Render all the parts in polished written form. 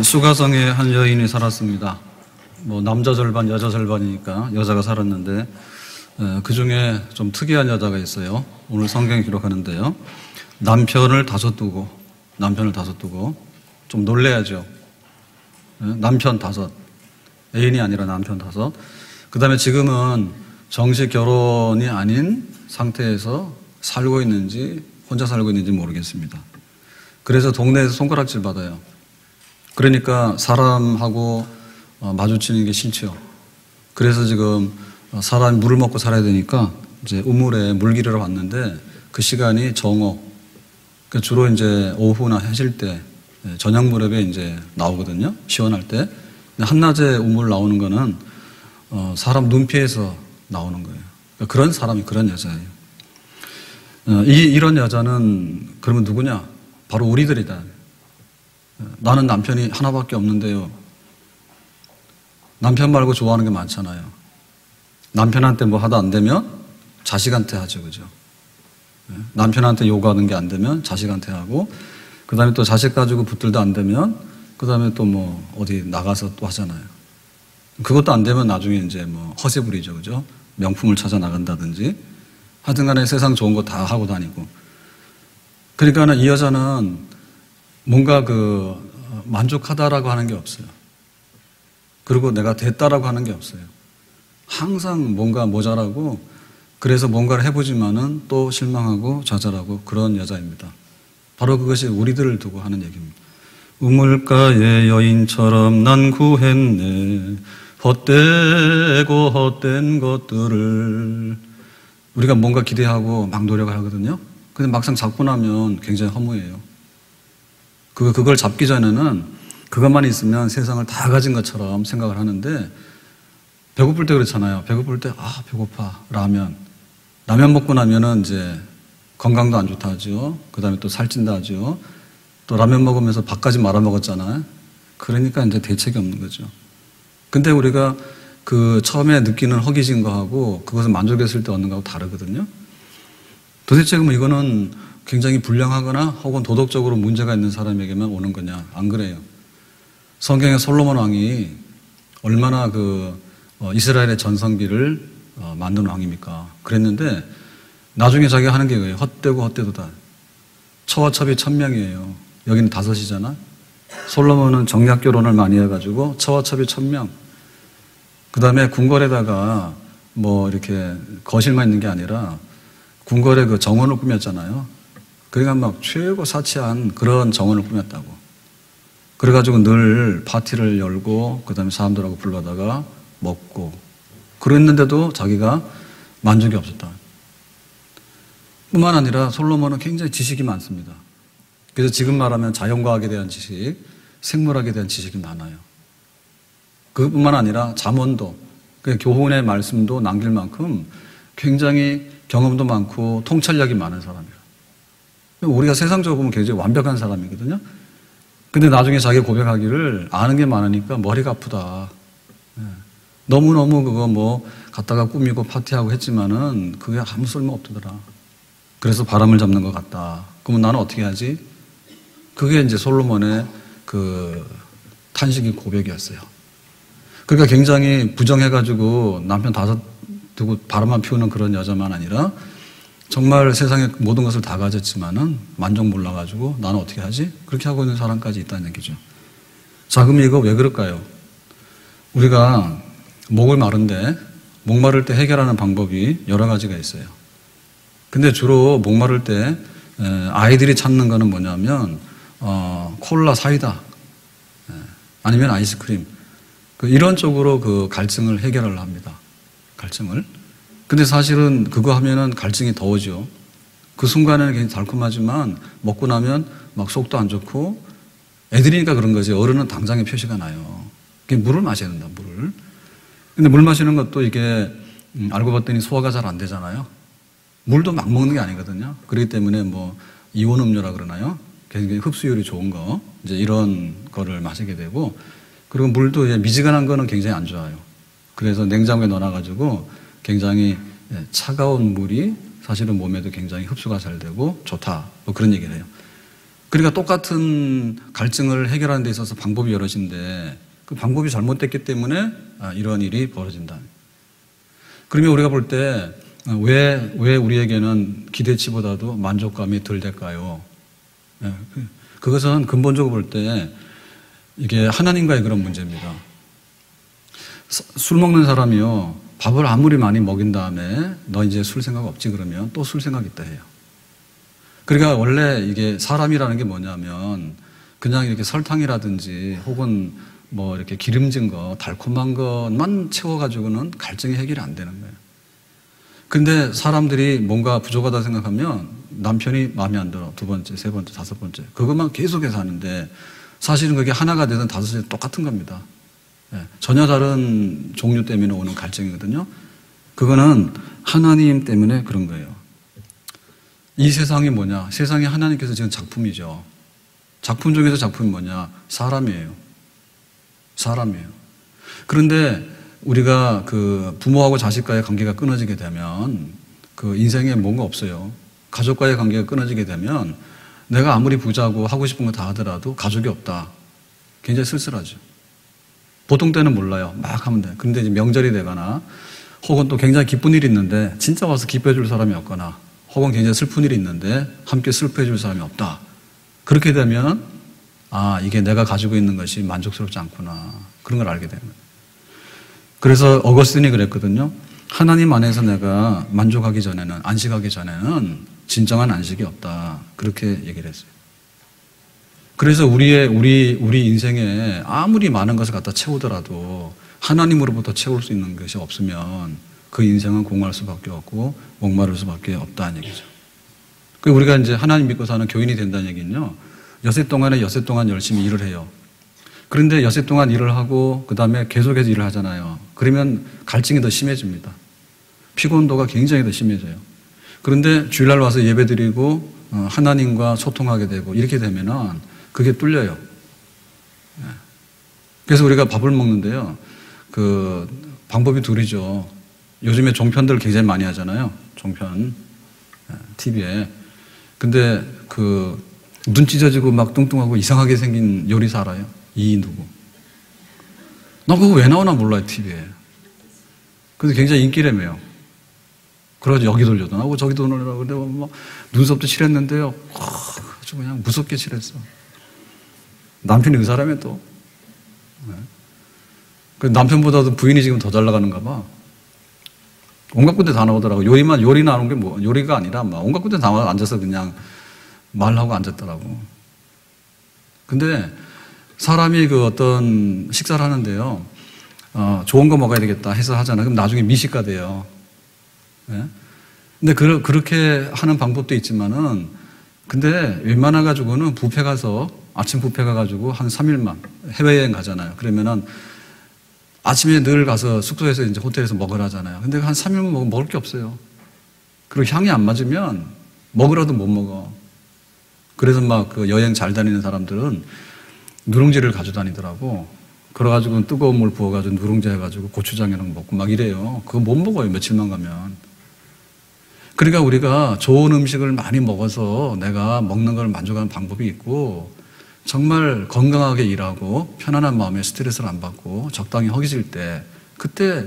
수가성에 한 여인이 살았습니다. 뭐 남자 절반 여자 절반이니까 여자가 살았는데 그 중에 좀 특이한 여자가 있어요. 오늘 성경에 기록하는데요. 남편을 다섯 두고 좀 놀래야죠. 남편 다섯, 애인이 아니라 남편 다섯. 그 다음에 지금은 정식 결혼이 아닌 상태에서 살고 있는지 혼자 살고 있는지 모르겠습니다. 그래서 동네에서 손가락질 받아요. 그러니까 사람하고 마주치는 게 싫죠. 그래서 지금 사람이 물을 먹고 살아야 되니까 이제 우물에 물 기르러 왔는데 그 시간이 정오. 그러니까 주로 이제 오후나 해질 때 저녁 무렵에 이제 나오거든요. 시원할 때. 한낮에 우물 나오는 거는 사람 눈 피해서 나오는 거예요. 그러니까 그런 사람이 그런 여자예요. 이런 여자는 그러면 누구냐? 바로 우리들이다. 나는 남편이 하나밖에 없는데요. 남편 말고 좋아하는 게 많잖아요. 남편한테 뭐 하다 안 되면 자식한테 하죠, 그죠? 남편한테 요구하는 게 안 되면 자식한테 하고, 그 다음에 또 자식 가지고 붙들도 안 되면, 그 다음에 또 뭐 어디 나가서 또 하잖아요. 그것도 안 되면 나중에 이제 뭐 허세 부리죠, 그죠? 명품을 찾아 나간다든지. 하여튼 간에 세상 좋은 거 다 하고 다니고. 그러니까 이 여자는 뭔가 만족하다라고 하는 게 없어요. 그리고 내가 됐다라고 하는 게 없어요. 항상 뭔가 모자라고, 그래서 뭔가를 해보지만은 또 실망하고 좌절하고 그런 여자입니다. 바로 그것이 우리들을 두고 하는 얘기입니다. 우물가의 여인처럼 난 구했네. 헛되고 헛된 것들을. 우리가 뭔가 기대하고 막 노력을 하거든요. 근데 막상 잡고 나면 굉장히 허무해요. 그걸 잡기 전에는 그것만 있으면 세상을 다 가진 것처럼 생각을 하는데, 배고플 때 그렇잖아요. 배고플 때, 배고파. 라면 먹고 나면은 이제 건강도 안 좋다 하죠. 그 다음에 또 살찐다 하죠. 또 라면 먹으면서 밥까지 말아 먹었잖아요. 그러니까 이제 대책이 없는 거죠. 근데 우리가 처음에 느끼는 허기진 거하고 그것을 만족했을 때 얻는 거하고 다르거든요. 도대체 그럼 이거는 굉장히 불량하거나 혹은 도덕적으로 문제가 있는 사람에게만 오는 거냐? 안 그래요. 성경의 솔로몬 왕이 얼마나 이스라엘의 전성기를 만든 왕입니까? 그랬는데 나중에 자기가 하는 게 뭐예요? 헛되고 헛되도다. 처와 첩이 1000명이에요. 여기는 5이잖아. 솔로몬은 정략 결혼을 많이 해가지고 처와 첩이 1000명. 그 다음에 궁궐에다가 뭐 이렇게 거실만 있는 게 아니라 궁궐에 정원을 꾸몄잖아요. 그러니까 막 최고 사치한 그런 정원을 꾸몄다고. 그래가지고 늘 파티를 열고 그 다음에 사람들하고 불러다가 먹고 그랬는데도 자기가 만족이 없었다. 뿐만 아니라 솔로몬은 굉장히 지식이 많습니다. 그래서 지금 말하면 자연과학에 대한 지식, 생물학에 대한 지식이 많아요. 그뿐만 아니라 잠언도, 교훈의 말씀도 남길 만큼 굉장히 경험도 많고 통찰력이 많은 사람이에요. 우리가 세상적으로 보면 굉장히 완벽한 사람이거든요. 근데 나중에 자기 고백하기를 아는 게 많으니까 머리가 아프다. 너무너무 그거 뭐 갖다가 꾸미고 파티하고 했지만은 그게 아무 쓸모 없더라. 그래서 바람을 잡는 것 같다. 그러면 나는 어떻게 하지? 그게 이제 솔로몬의 탄식의 고백이었어요. 그러니까 굉장히 부정해가지고 남편 5 두고 바람만 피우는 그런 여자만 아니라 정말 세상에 모든 것을 다 가졌지만은 만족 몰라가지고 나는 어떻게 하지? 그렇게 하고 있는 사람까지 있다는 얘기죠. 자, 그럼 이거 왜 그럴까요? 우리가 목을 마른데 목마를 때 해결하는 방법이 여러 가지가 있어요. 근데 주로 목마를 때 아이들이 찾는 거는 뭐냐면 콜라, 사이다 아니면 아이스크림 이런 쪽으로 갈증을 해결을 합니다. 갈증을. 근데 사실은 그거 하면은 갈증이 더워져. 그 순간에는 굉장히 달콤하지만 먹고 나면 막 속도 안 좋고 애들이니까 그런 거지. 어른은 당장에 표시가 나요. 물을 마셔야 된다, 물을. 근데 물 마시는 것도 이게 알고 봤더니 소화가 잘 안 되잖아요. 물도 막 먹는 게 아니거든요. 그렇기 때문에 뭐 이온 음료라 그러나요? 굉장히 흡수율이 좋은 거, 이제 이런 거를 마시게 되고, 그리고 물도 미지근한 거는 굉장히 안 좋아요. 그래서 냉장고에 넣어놔가지고 굉장히 차가운 물이 사실은 몸에도 굉장히 흡수가 잘 되고 좋다. 뭐 그런 얘기를 해요. 그러니까 똑같은 갈증을 해결하는 데 있어서 방법이 여럿인데 그 방법이 잘못됐기 때문에 이런 일이 벌어진다. 그러면 우리가 볼 때 왜 우리에게는 기대치보다도 만족감이 덜 될까요? 그것은 근본적으로 볼 때 이게 하나님과의 그런 문제입니다. 술 먹는 사람이요, 밥을 아무리 많이 먹인 다음에 너 이제 술 생각 없지 그러면 또 술 생각 있다 해요. 그러니까 원래 이게 사람이라는 게 뭐냐면 그냥 이렇게 설탕이라든지 혹은 뭐 이렇게 기름진 거, 달콤한 것만 채워가지고는 갈증이 해결이 안 되는 거예요. 근데 사람들이 뭔가 부족하다 생각하면 남편이 마음에 안 들어. 두 번째, 세 번째, 다섯 번째. 그것만 계속해서 하는데 사실은 그게 하나가 되든 다섯이 똑같은 겁니다. 전혀 다른 종류 때문에 오는 갈증이거든요. 그거는 하나님 때문에 그런 거예요. 이 세상이 뭐냐? 세상이 하나님께서 지은 작품이죠. 작품 중에서 작품이 뭐냐? 사람이에요. 사람이에요. 그런데 우리가 그 부모하고 자식과의 관계가 끊어지게 되면 그 인생에 뭔가 없어요. 가족과의 관계가 끊어지게 되면 내가 아무리 부자고 하고 싶은 거 다 하더라도 가족이 없다. 굉장히 쓸쓸하죠. 보통 때는 몰라요. 막 하면 돼. 그런데 이제 명절이 되거나 혹은 또 굉장히 기쁜 일이 있는데 진짜 와서 기뻐해 줄 사람이 없거나 혹은 굉장히 슬픈 일이 있는데 함께 슬퍼해 줄 사람이 없다. 그렇게 되면 이게 내가 가지고 있는 것이 만족스럽지 않구나. 그런 걸 알게 되는 거예요. 그래서 어거스틴이 그랬거든요. 하나님 안에서 내가 만족하기 전에는, 안식하기 전에는 진정한 안식이 없다. 그렇게 얘기를 했어요. 그래서 우리 인생에 아무리 많은 것을 갖다 채우더라도 하나님으로부터 채울 수 있는 것이 없으면 그 인생은 공허할 수밖에 없고 목마를 수밖에 없다는 얘기죠. 우리가 이제 하나님 믿고 사는 교인이 된다는 얘기는요, 엿새 동안 열심히 일을 해요. 그런데 엿새 동안 일을 하고 그 다음에 계속해서 일을 하잖아요. 그러면 갈증이 더 심해집니다. 피곤도가 굉장히 더 심해져요. 그런데 주일날 와서 예배드리고 하나님과 소통하게 되고 이렇게 되면은 그게 뚫려요. 그래서 우리가 밥을 먹는데요, 그 방법이 둘이죠. 요즘에 종편들 굉장히 많이 하잖아요. 종편 TV에. 근데 그 눈 찢어지고 막 뚱뚱하고 이상하게 생긴 요리사 알아요? 이 누구? 나 그거 왜 나오나 몰라요, TV에. 근데 굉장히 인기라며요. 그래가지고 여기 돌려도 나오고 저기 돌려고 근데 뭐 눈썹도 칠했는데요. 아주 그냥 무섭게 칠했어. 남편이 그 사람이에요, 또. 그 남편보다도 부인이 지금 더 잘 나가는가 봐. 온갖 군데 다 나오더라고. 요리 나오는 게 뭐, 요리가 아니라 막 온갖 군데 다 앉아서 그냥 말하고 앉았더라고. 근데 사람이 그 어떤 식사를 하는데요, 좋은 거 먹어야 되겠다 해서 하잖아요. 그럼 나중에 미식가 돼요. 예? 근데 그렇게 하는 방법도 있지만은, 근데 웬만해가지고는 뷔페 가서, 아침 뷔페 가가지고 한 3일만 해외여행 가잖아요. 그러면은 아침에 늘 가서 숙소에서 이제 호텔에서 먹으라 하잖아요. 근데 한 3일만 먹으면 먹을 게 없어요. 그리고 향이 안 맞으면 먹으라도 못 먹어. 그래서 막 그 여행 잘 다니는 사람들은 누룽지를 가지고 다니더라고. 그래가지고 뜨거운 물 부어가지고 누룽지 해가지고 고추장이랑 먹고 막 이래요. 그거 못 먹어요, 며칠만 가면. 그러니까 우리가 좋은 음식을 많이 먹어서 내가 먹는 걸 만족하는 방법이 있고, 정말 건강하게 일하고 편안한 마음에 스트레스를 안 받고 적당히 허기질 때, 그때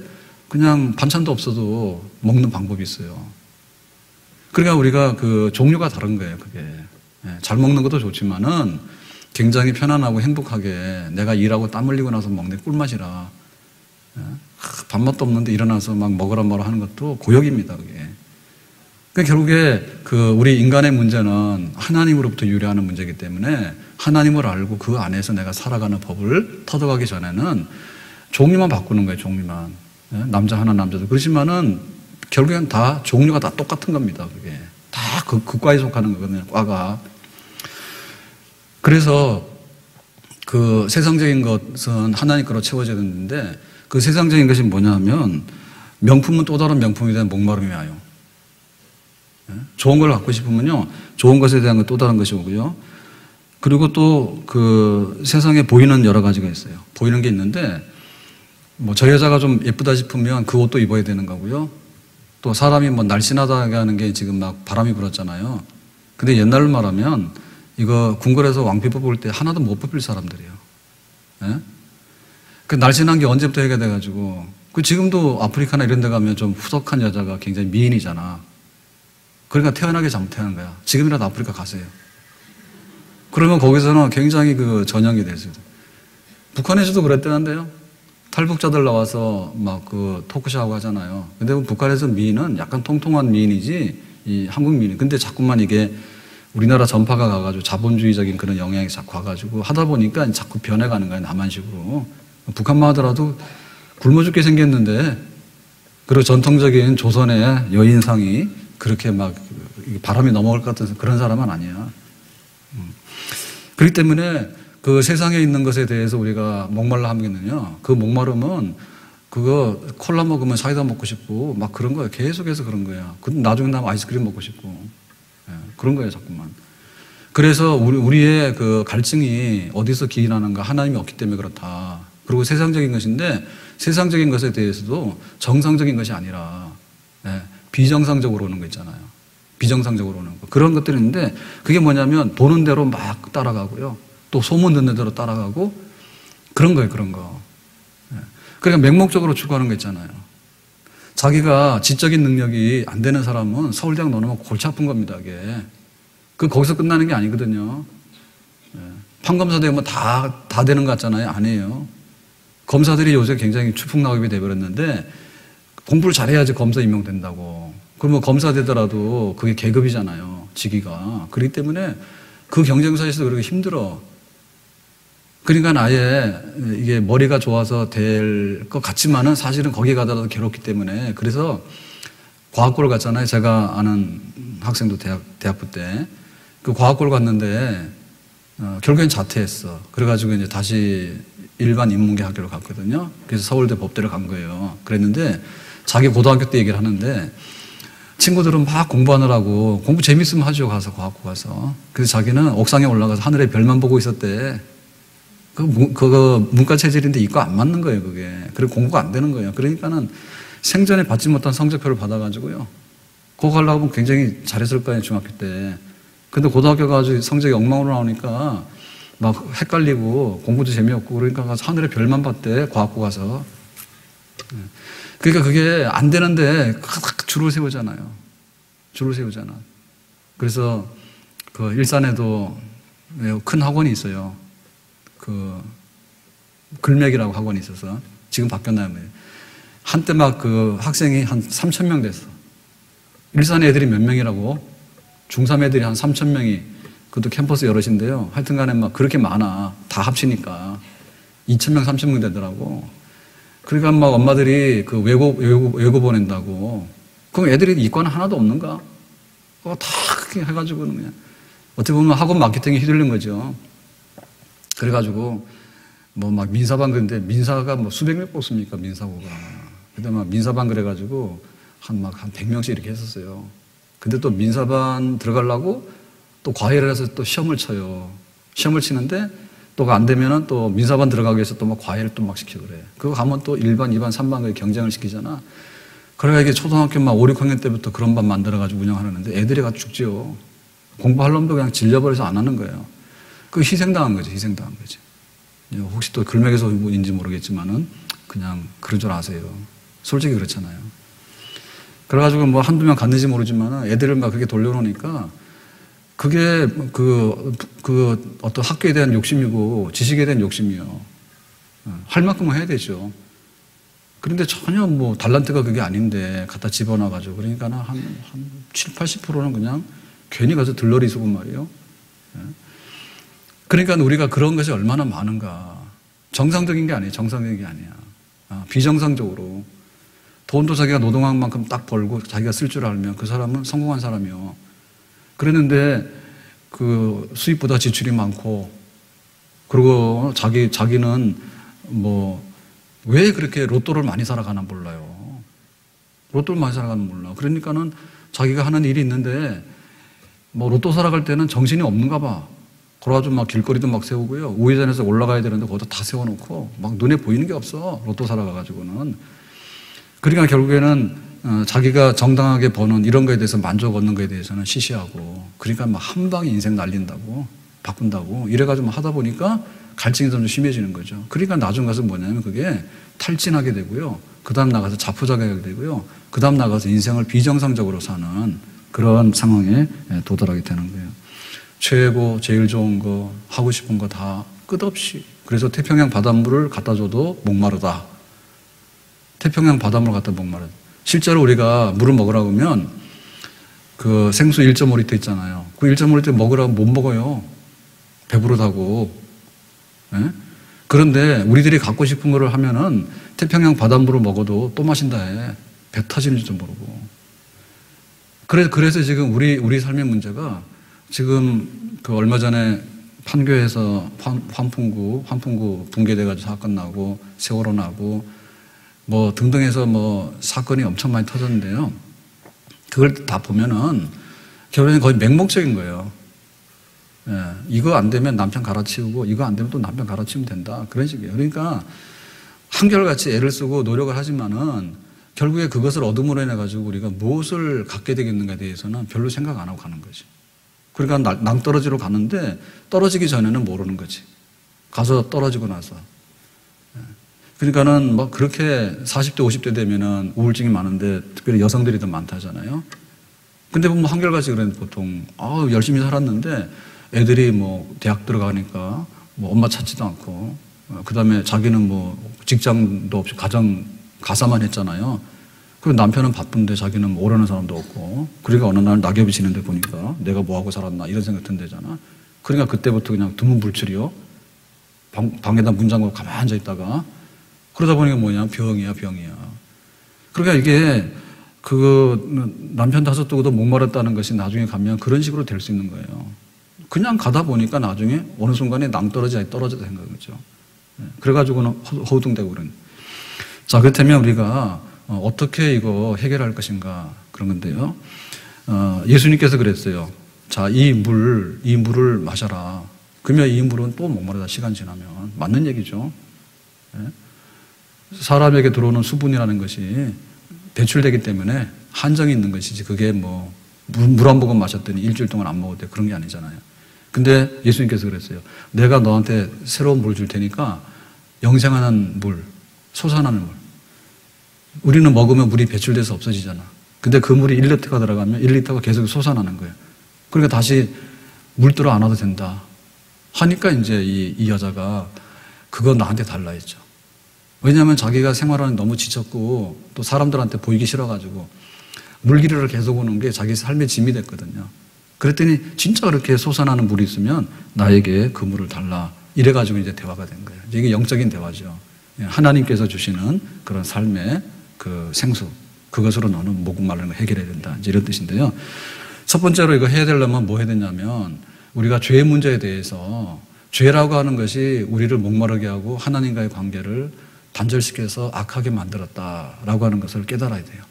그냥 반찬도 없어도 먹는 방법이 있어요. 그러니까 우리가 그 종류가 다른 거예요, 그게. 잘 먹는 것도 좋지만은 굉장히 편안하고 행복하게 내가 일하고 땀 흘리고 나서 먹는 꿀맛이라, 밥맛도 없는데 일어나서 막 먹으라 뭐라 하는 것도 고역입니다, 그게. 그러니까 결국에 우리 인간의 문제는 하나님으로부터 유래하는 문제이기 때문에 하나님을 알고 그 안에서 내가 살아가는 법을 터득하기 전에는 종류만 바꾸는 거예요, 종류만. 남자 하나, 남자도. 그렇지만은 결국엔 다 종류가 다 똑같은 겁니다, 그게. 다 그 과에 속하는 거거든요, 과가. 그래서 그 세상적인 것은 하나님 거로 채워져야 되는데, 그 세상적인 것이 뭐냐면 명품은 또 다른 명품에 대한 목마름이 와요. 좋은 걸 갖고 싶으면요, 좋은 것에 대한 또 다른 것이 오고요. 그리고 또 그 세상에 보이는 여러 가지가 있어요. 보이는 게 있는데, 뭐 저 여자가 좀 예쁘다 싶으면 그 옷도 입어야 되는 거고요. 또 사람이 뭐 날씬하다고 하는 게 지금 막 바람이 불었잖아요. 근데 옛날로 말하면 이거 궁궐에서 왕비 뽑을 때 하나도 못 뽑힐 사람들이에요. 예? 그 날씬한 게 언제부터 해결돼가지고, 그 지금도 아프리카나 이런 데 가면 좀 후덕한 여자가 굉장히 미인이잖아. 그러니까 태어나게 잘못하는 거야. 지금이라도 아프리카 가세요. 그러면 거기서는 굉장히 그 전형이 될 수 있어요. 북한에서도 그랬다는데요. 탈북자들 나와서 막 그 토크쇼하고 하잖아요. 근데 북한에서 미인은 약간 통통한 미인이지, 이 한국 미인. 근데 자꾸만 이게 우리나라 전파가 가가지고 자본주의적인 그런 영향이 자꾸 와가지고 하다 보니까 자꾸 변해가는 거예요. 남한식으로. 북한만 하더라도 굶어 죽게 생겼는데, 그리고 전통적인 조선의 여인상이 그렇게 막 바람이 넘어갈 것 같은 그런 사람은 아니야. 그렇기 때문에 그 세상에 있는 것에 대해서 우리가 목말라 하면은요, 그 목마름은 그거 콜라 먹으면 사이다 먹고 싶고 막 그런 거야. 계속해서 그런 거야. 나중에 나면 아이스크림 먹고 싶고. 예, 그런 거예요, 자꾸만. 그래서 우리의 그 갈증이 어디서 기인하는가? 하나님이 없기 때문에 그렇다. 그리고 세상적인 것인데, 세상적인 것에 대해서도 정상적인 것이 아니라, 예, 비정상적으로 오는 거 있잖아요. 비정상적으로 오는 거. 그런 것들이 있는데, 그게 뭐냐면 도는 대로 막 따라가고요. 또 소문 듣는 대로 따라가고, 그런 거예요, 그런 거. 예. 그러니까 맹목적으로 추구하는 거 있잖아요. 자기가 지적인 능력이 안 되는 사람은 서울대학 넣으면 골치 아픈 겁니다, 이게. 거기서 끝나는 게 아니거든요. 예. 판검사 되면 다 되는 것 같잖아요. 아니에요. 검사들이 요새 굉장히 추풍낙엽이 돼버렸는데, 공부를 잘해야지 검사 임명된다고. 그러면 검사 되더라도 그게 계급이잖아요. 직위가. 그렇기 때문에 그 경쟁사에서 그렇게 힘들어. 그러니까 아예 이게 머리가 좋아서 될 것 같지만은 사실은 거기에 가더라도 괴롭기 때문에. 그래서 과학고를 갔잖아요. 제가 아는 학생도 대학부 때. 그 과학고를 갔는데, 결국엔 자퇴했어. 그래가지고 이제 다시 일반 인문계 학교를 갔거든요. 그래서 서울대 법대를 간 거예요. 그랬는데 자기 고등학교 때 얘기를 하는데, 친구들은 막 공부하느라고, 공부 재밌으면 하죠. 가서 과학고 가서. 그래서 자기는 옥상에 올라가서 하늘에 별만 보고 있었대. 그거 문과 체질인데 이거 안 맞는 거예요, 그게. 그리고 공부가 안 되는 거예요. 그러니까는 생전에 받지 못한 성적표를 받아가지고요. 그거 가려고 하면 굉장히 잘했을 거예요, 중학교 때. 근데 고등학교 가서 성적이 엉망으로 나오니까 막 헷갈리고 공부도 재미없고, 그러니까 가서 하늘에 별만 봤대, 과학고 가서. 그러니까 그게 안 되는데 줄을 세우잖아요. 줄을 세우잖아. 그래서 그 일산에도 큰 학원이 있어요. 그 글맥이라고 학원이 있어서 지금 바뀌었나요? 한때 막 그 학생이 한 3,000명 됐어. 일산 애들이 몇 명이라고? 중3 애들이 한 3,000명이, 그것도 캠퍼스 여럿인데요. 하여튼 간에 막 그렇게 많아. 다 합치니까 2,000명, 3,000명 되더라고. 그러니까 막 엄마들이 그 외고 보낸다고. 그럼 애들이 이과는 하나도 없는가? 다 그렇게 해가지고는 그냥 어떻게 보면 학원 마케팅에 휘둘린 거죠. 그래가지고 뭐 막 민사반 그런데 민사가 뭐 수백 명 뽑습니까, 민사고가. 그때 막 민사반 그래가지고 한 100명씩 이렇게 했었어요. 근데 또 민사반 들어가려고 또 과외를 해서 또 시험을 쳐요. 시험을 치는데 또 안 되면은 또 민사반 들어가기 위해서 또 막 과외를 또 막 시키고 그래. 그거 가면 또 1반, 2반, 3반 경쟁을 시키잖아. 그래가 이게 초등학교 막 5, 6학년 때부터 그런 반 만들어가지고 운영하는데 애들이 가서 죽지요. 공부할 놈도 그냥 질려버려서 안 하는 거예요. 그 희생당한 거죠, 희생당한 거죠. 혹시 또 글맥에서인지 모르겠지만은 그냥 그런 줄 아세요. 솔직히 그렇잖아요. 그래가지고 뭐 한두 명 갔는지 모르지만은 애들을 막 그렇게 돌려놓으니까 그게 그 어떤 학교에 대한 욕심이고 지식에 대한 욕심이요. 할 만큼은 해야 되죠. 그런데 전혀 뭐 달란트가 그게 아닌데 갖다 집어넣어가지고 그러니까 한 7, 80%는 그냥 괜히 가서 들러리 속은 말이에요. 그러니까 우리가 그런 것이 얼마나 많은가. 정상적인 게 아니에요. 정상적인 게 아니야. 비정상적으로. 돈도 자기가 노동한 만큼 딱 벌고 자기가 쓸 줄 알면 그 사람은 성공한 사람이요. 그랬는데 그 수입보다 지출이 많고, 그리고 자기는 뭐 왜 그렇게 로또를 많이 살아가나 몰라요. 로또를 많이 살아가는 몰라. 그러니까는 자기가 하는 일이 있는데 뭐 로또 살아갈 때는 정신이 없는가 봐. 그래가지고 막 길거리도 막 세우고요. 우회전해서 올라가야 되는데 거기다 다 세워놓고 막 눈에 보이는 게 없어. 로또 살아가가지고는. 그러니까 결국에는 자기가 정당하게 버는 이런 거에 대해서 만족 얻는 거에 대해서는 시시하고, 그러니까 막 한 방에 인생 날린다고. 바꾼다고. 이래가지고 하다 보니까 갈증이 좀 심해지는 거죠. 그러니까 나중 가서 뭐냐면 그게 탈진하게 되고요. 그 다음 나가서 자포자기하게 되고요. 그 다음 나가서 인생을 비정상적으로 사는 그런 상황에 도달하게 되는 거예요. 최고, 제일 좋은 거, 하고 싶은 거 다 끝없이. 그래서 태평양 바닷물을 갖다 줘도 목마르다. 태평양 바닷물 갖다 목마르다. 실제로 우리가 물을 먹으라고 하면 그 생수 1.5리터 있잖아요. 그 1.5리터 먹으라고 못 먹어요. 배부르다고. 예? 그런데 우리들이 갖고 싶은 거를 하면은 태평양 바닷물을 먹어도 또 마신다 해. 배 터지는지도 모르고. 그래서 지금 우리 삶의 문제가 지금 그 얼마 전에 판교에서 환풍구 붕괴돼가지고 사건 나고 세월호 나고 뭐 등등해서 뭐 사건이 엄청 많이 터졌는데요. 그걸 다 보면은 결론이 거의 맹목적인 거예요. 예, 이거 안 되면 남편 갈아치우고 이거 안 되면 또 남편 갈아치우면 된다. 그런 식이에요. 그러니까 한결같이 애를 쓰고 노력을 하지만은 결국에 그것을 얻음으로 인해 가지고 우리가 무엇을 갖게 되겠는가에 대해서는 별로 생각 안 하고 가는 거지. 그러니까 낭떠러지로 가는데 떨어지기 전에는 모르는 거지. 가서 떨어지고 나서. 그러니까는 뭐 그렇게 40대, 50대 되면은 우울증이 많은데 특별히 여성들이 더 많다잖아요. 근데 뭐 한결같이 그랬는데 보통, 열심히 살았는데 애들이 뭐 대학 들어가니까 뭐 엄마 찾지도 않고, 그 다음에 자기는 뭐 직장도 없이 가사만 했잖아요. 그리고 남편은 바쁜데 자기는 뭐 오라는 사람도 없고, 그러니까 어느 날 낙엽이 지는데 보니까 내가 뭐 하고 살았나 이런 생각 든대잖아. 그러니까 그때부터 그냥 두문불출이요. 방에다 문 잠그고 가만히 앉아 있다가 그러다 보니까 뭐냐, 병이야. 그러니까 이게 남편 다섯 두고도 목마랐다는 것이 나중에 가면 그런 식으로 될 수 있는 거예요. 그냥 가다 보니까 나중에 어느 순간에 낭떠러지에 떨어져야 되는 거죠. 그래가지고는 허우둥대고 그런. 자, 그렇다면 우리가 어떻게 이거 해결할 것인가 그런 건데요. 예수님께서 그랬어요. 자, 이 물을 마셔라. 그러면 이 물은 또 목마르다, 시간 지나면. 맞는 얘기죠. 사람에게 들어오는 수분이라는 것이 배출되기 때문에 한정이 있는 것이지, 그게 뭐 물 한 모금 마셨더니 일주일 동안 안 먹어도 돼, 그런 게 아니잖아요. 근데 예수님께서 그랬어요. 내가 너한테 새로운 물 줄 테니까 영생하는 물, 솟아나는 물. 우리는 먹으면 물이 배출돼서 없어지잖아. 근데 그 물이 1리터가 들어가면 1리터가 계속 솟아나는 거예요. 그러니까 다시 물 들어 안 와도 된다 하니까 이제 이 여자가 그거 나한테 달라 했죠. 왜냐하면 자기가 생활하는 너무 지쳤고 또 사람들한테 보이기 싫어가지고 물기를 계속 오는 게 자기 삶의 짐이 됐거든요. 그랬더니 진짜 그렇게 솟아나는 물이 있으면 나에게 그 물을 달라. 이래가지고 이제 대화가 된 거예요. 이게 영적인 대화죠. 하나님께서 주시는 그런 삶의 그 생수, 그것으로 너는 목마른 걸 해결해야 된다. 이제 이런 뜻인데요. 첫 번째로 이거 해야 되려면 뭐 해야 되냐면 우리가 죄의 문제에 대해서 죄라고 하는 것이 우리를 목마르게 하고 하나님과의 관계를 단절시켜서 악하게 만들었다라고 하는 것을 깨달아야 돼요.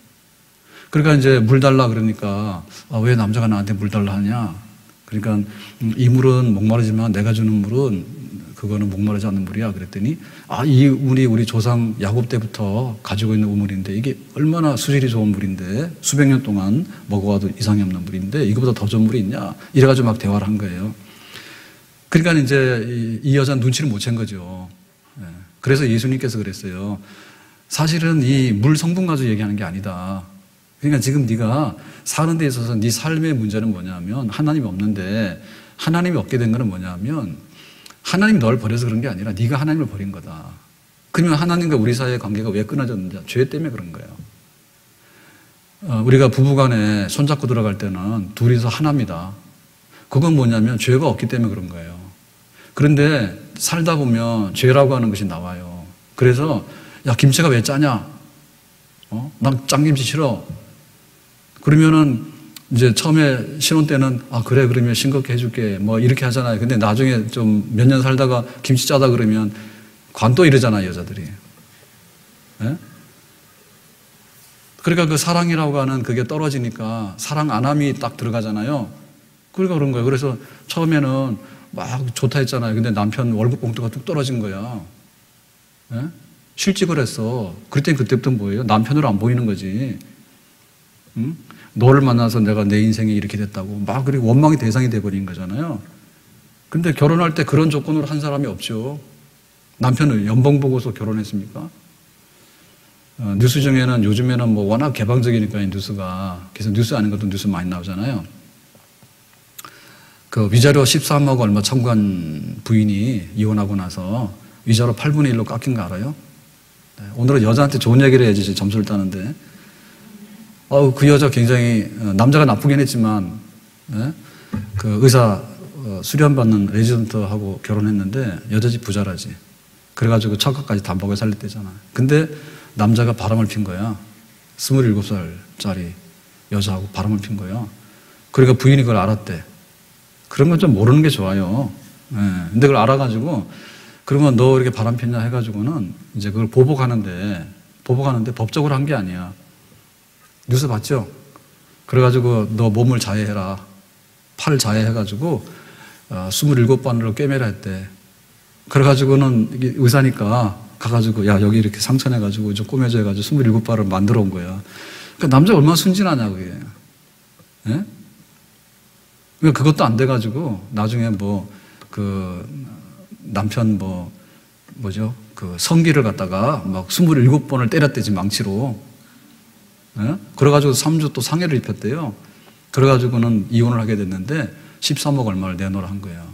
그러니까 이제 물 달라 그러니까 왜 남자가 나한테 물 달라 하냐? 그러니까 이 물은 목마르지만 내가 주는 물은 그거는 목마르지 않는 물이야. 그랬더니 이 물이 우리 조상 야곱 때부터 가지고 있는 우물인데 이게 얼마나 수질이 좋은 물인데 수백 년 동안 먹어와도 이상이 없는 물인데 이거보다 더 좋은 물이 있냐? 이래가지고 막 대화를 한 거예요. 그러니까 이제 이 여자는 눈치를 못 챈 거죠. 그래서 예수님께서 그랬어요. 사실은 이 물 성분 가지고 얘기하는 게 아니다. 그러니까 지금 네가 사는 데 있어서 네 삶의 문제는 뭐냐면 하나님이 없는데 하나님이 없게 된 거는 뭐냐면 하나님이 널 버려서 그런 게 아니라 네가 하나님을 버린 거다. 그러면 하나님과 우리 사이의 관계가 왜 끊어졌는지 죄 때문에 그런 거예요. 우리가 부부간에 손잡고 들어갈 때는 둘이서 하나입니다. 그건 뭐냐면 죄가 없기 때문에 그런 거예요. 그런데 살다 보면 죄라고 하는 것이 나와요. 그래서 야, 김치가 왜 짜냐? 난 짠김치 싫어. 그러면은 이제 처음에 신혼 때는 그래, 그러면 싱겁게 해줄게 뭐 이렇게 하잖아요. 근데 나중에 좀 몇 년 살다가 김치 짜다 그러면 관또 이러잖아요, 여자들이. 예? 그러니까 그 사랑이라고 하는 그게 떨어지니까 사랑 안함이 딱 들어가잖아요. 그러니까 그런 거예요. 그래서 처음에는 막 좋다 했잖아요. 근데 남편 월급 봉투가 뚝 떨어진 거야. 예? 실직을 했어. 그랬더니 그때부터 뭐예요? 남편으로 안 보이는 거지. 응? 너를 만나서 내가 내 인생이 이렇게 됐다고 막 그리고 원망의 대상이 돼버린 거잖아요. 근데 결혼할 때 그런 조건으로 한 사람이 없죠. 남편은 연봉 보고서 결혼했습니까? 뉴스 중에는 요즘에는 뭐 워낙 개방적이니까 뉴스가, 그래서 뉴스 아닌 것도 뉴스 많이 나오잖아요. 그 위자료 13억 얼마 청구한 부인이 이혼하고 나서 위자료 8분의 1로 깎인 거 알아요? 오늘은 여자한테 좋은 얘기를 해야지 점수를 따는데, 그 여자 굉장히, 남자가 나쁘긴 했지만, 그 의사 수련받는 레지던트하고 결혼했는데 여자 집 부자라지. 그래가지고 처가까지 다 먹여 살렸대잖아. 근데 남자가 바람을 핀 거야. 27살짜리 여자하고 바람을 핀 거야. 그러니까 부인이 그걸 알았대. 그런 건 좀 모르는 게 좋아요. 근데 그걸 알아가지고, 그러면 너 이렇게 바람 폈냐 해가지고는 이제 그걸 보복하는데 법적으로 한 게 아니야. 뉴스 봤죠? 그래가지고 너 몸을 자해해라. 팔 자해해가지고 27번으로 꿰매라 했대. 그래가지고는 이게 의사니까 가가지고 야 여기 이렇게 상처내가지고 좀 꾸며져 해가지고 27발을 만들어 온 거야. 그러니까 남자가 얼마나 순진하냐 그게. 예? 그것도 안 돼가지고 나중에 남편 그 성기를 갖다가 막 27번을 때렸대지 망치로. 예? 그래가지고 3주 또 상해를 입혔대요. 그래가지고는 이혼을 하게 됐는데 13억 얼마를 내놓으라 한 거예요.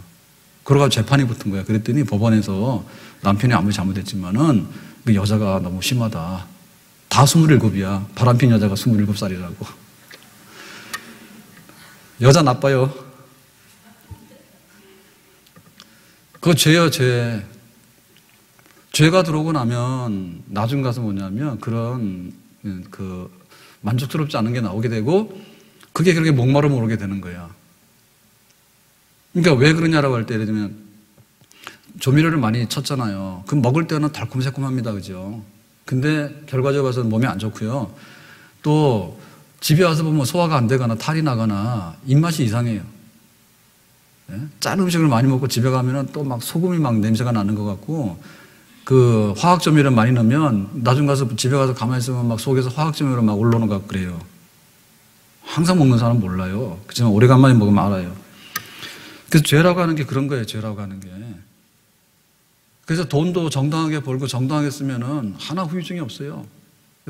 그래가지고 재판이 붙은 거야. 그랬더니 법원에서 남편이 아무리 잘못했지만은 그 여자가 너무 심하다. 다 27이야. 바람핀 여자가 27살이라고. 여자 나빠요. 그거 죄요, 죄. 죄가 들어오고 나면 나중 가서 뭐냐면 그런 만족스럽지 않은 게 나오게 되고 그게 그렇게 목마름을 오게 되는 거야. 그러니까 왜 그러냐라고 할 때 예를 들면 조미료를 많이 쳤잖아요. 그럼 먹을 때는 달콤새콤합니다. 그죠? 근데 결과적으로 봐서는 몸에 안 좋고요. 또 집에 와서 보면 소화가 안 되거나 탈이 나거나 입맛이 이상해요. 예? 짠 음식을 많이 먹고 집에 가면은 또 막 소금이 막 냄새가 나는 것 같고 그 화학조미료 많이 넣으면 나중 가서 집에 가서 가만히 있으면 막 속에서 화학조미료 막 올라오는 것 같고 그래요. 항상 먹는 사람은 몰라요. 그렇지만 오래간만에 먹으면 알아요. 그래서 죄라고 하는 게 그런 거예요. 죄라고 하는 게. 그래서 돈도 정당하게 벌고 정당하게 쓰면은 하나 후유증이 없어요.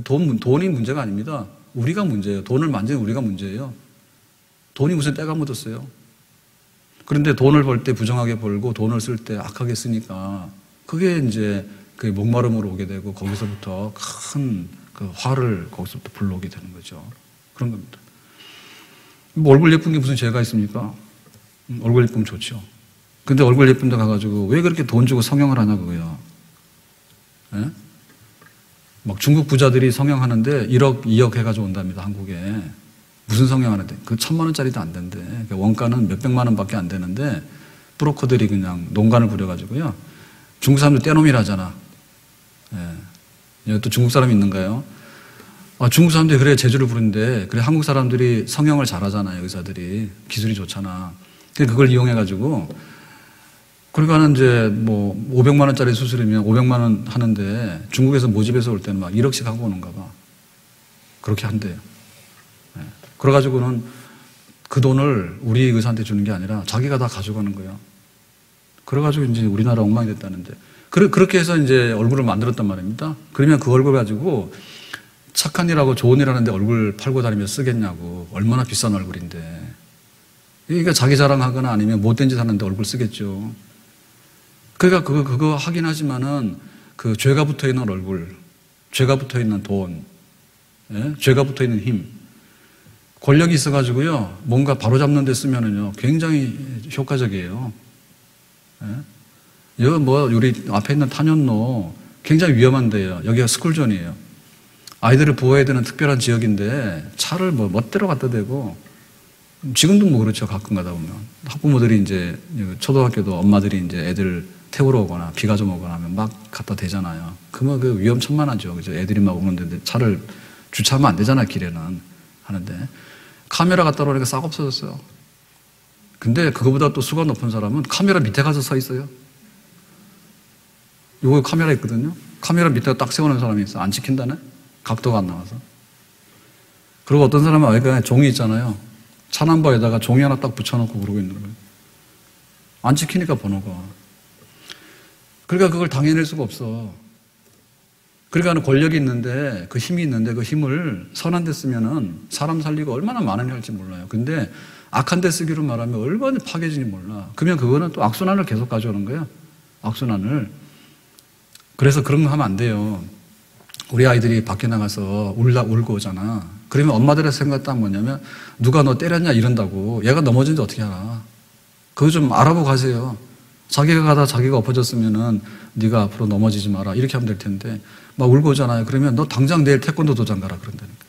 돈이 문제가 아닙니다. 우리가 문제예요. 돈을 만지는 우리가 문제예요. 돈이 무슨 때가 묻었어요. 그런데 돈을 벌 때 부정하게 벌고 돈을 쓸 때 악하게 쓰니까 그게 이제 그 목마름으로 오게 되고 거기서부터 큰 그 화를 거기서부터 불러오게 되는 거죠. 그런 겁니다. 뭐 얼굴 예쁜 게 무슨 죄가 있습니까? 얼굴 예쁘면 좋죠. 근데 얼굴 예쁜 데 가가지고 왜 그렇게 돈 주고 성형을 하냐 그거야. 예? 막 중국 부자들이 성형하는데 1억, 2억 해가지고 온답니다. 한국에. 무슨 성형하는데? 그 1,000만 원짜리도 안 된대. 원가는 몇백만 원밖에 안 되는데 브로커들이 그냥 농간을 부려가지고요. 중국 사람들 떼놈이라잖아. 예. 여기 또 중국 사람이 있는가요? 중국 사람들이 그래 재주를 부르는데 그래 한국 사람들이 성형을 잘하잖아요. 의사들이. 기술이 좋잖아. 그걸 이용해가지고 그러니까는 이제 뭐 500만 원짜리 수술이면 500만 원 하는데 중국에서 모집해서 올 때는 막 1억씩 하고 오는가 봐. 그렇게 한대요. 예. 그래가지고는 그 돈을 우리 의사한테 주는 게 아니라 자기가 다 가져가는 거야. 그래가지고 이제 우리나라 엉망이 됐다는데. 그렇게 해서 이제 얼굴을 만들었단 말입니다. 그러면 그 얼굴 가지고 착한 일하고 좋은 일 하는데 얼굴 팔고 다니면서 쓰겠냐고. 얼마나 비싼 얼굴인데. 그러니까 자기 자랑하거나 아니면 못된 짓 하는데 얼굴 쓰겠죠. 그러니까 그거 하긴 하지만은 그 죄가 붙어 있는 얼굴, 죄가 붙어 있는 돈, 예? 죄가 붙어 있는 힘, 권력이 있어가지고요, 뭔가 바로잡는 데 쓰면은요, 굉장히 효과적이에요. 예? 여기 우리 앞에 있는 탄현로 굉장히 위험한데요. 여기가 스쿨존이에요. 아이들을 보호해야 되는 특별한 지역인데 차를 멋대로 갖다 대고 지금도 뭐 그렇죠. 가끔 가다 보면 학부모들이 이제 초등학교도 엄마들이 이제 애들 태우러 오거나 비가 좀 오거나 하면 막 갖다 대잖아요. 그러면 그 위험천만하죠. 그죠? 애들이 막 오는데 차를 주차하면 안 되잖아요. 길에는 하는데 카메라 갖다 놓으니까 싹 없어졌어요. 근데 그거보다 또 수가 높은 사람은 카메라 밑에 가서 서 있어요. 요거 카메라 있거든요. 카메라 밑에 딱 세우는 사람이 있어. 안 찍힌다네. 각도가 안 나와서. 그리고 어떤 사람은 아예 종이 있잖아요. 차남바에다가 종이 하나 딱 붙여놓고 그러고 있는 거예요. 안 지키니까 번호가. 그러니까 그걸 당해낼 수가 없어. 그러니까 권력이 있는데, 그 힘이 있는데 그 힘을 선한 데 쓰면은 사람 살리고 얼마나 많은 일 할지 몰라요. 근데 악한 데 쓰기로 말하면 얼마나 파괴진지 몰라. 그러면 그거는 또 악순환을 계속 가져오는 거예요. 악순환을. 그래서 그런 거 하면 안 돼요. 우리 아이들이 밖에 나가서 울고 오잖아. 그러면 엄마들의 생각은 뭐냐면 누가 너 때렸냐 이런다고. 얘가 넘어진지 어떻게 알아. 그거 좀 알아보고 가세요. 자기가 가다 자기가 엎어졌으면은 네가 앞으로 넘어지지 마라 이렇게 하면 될 텐데 막 울고 오잖아요. 그러면 너 당장 내일 태권도 도장 가라 그런다니까.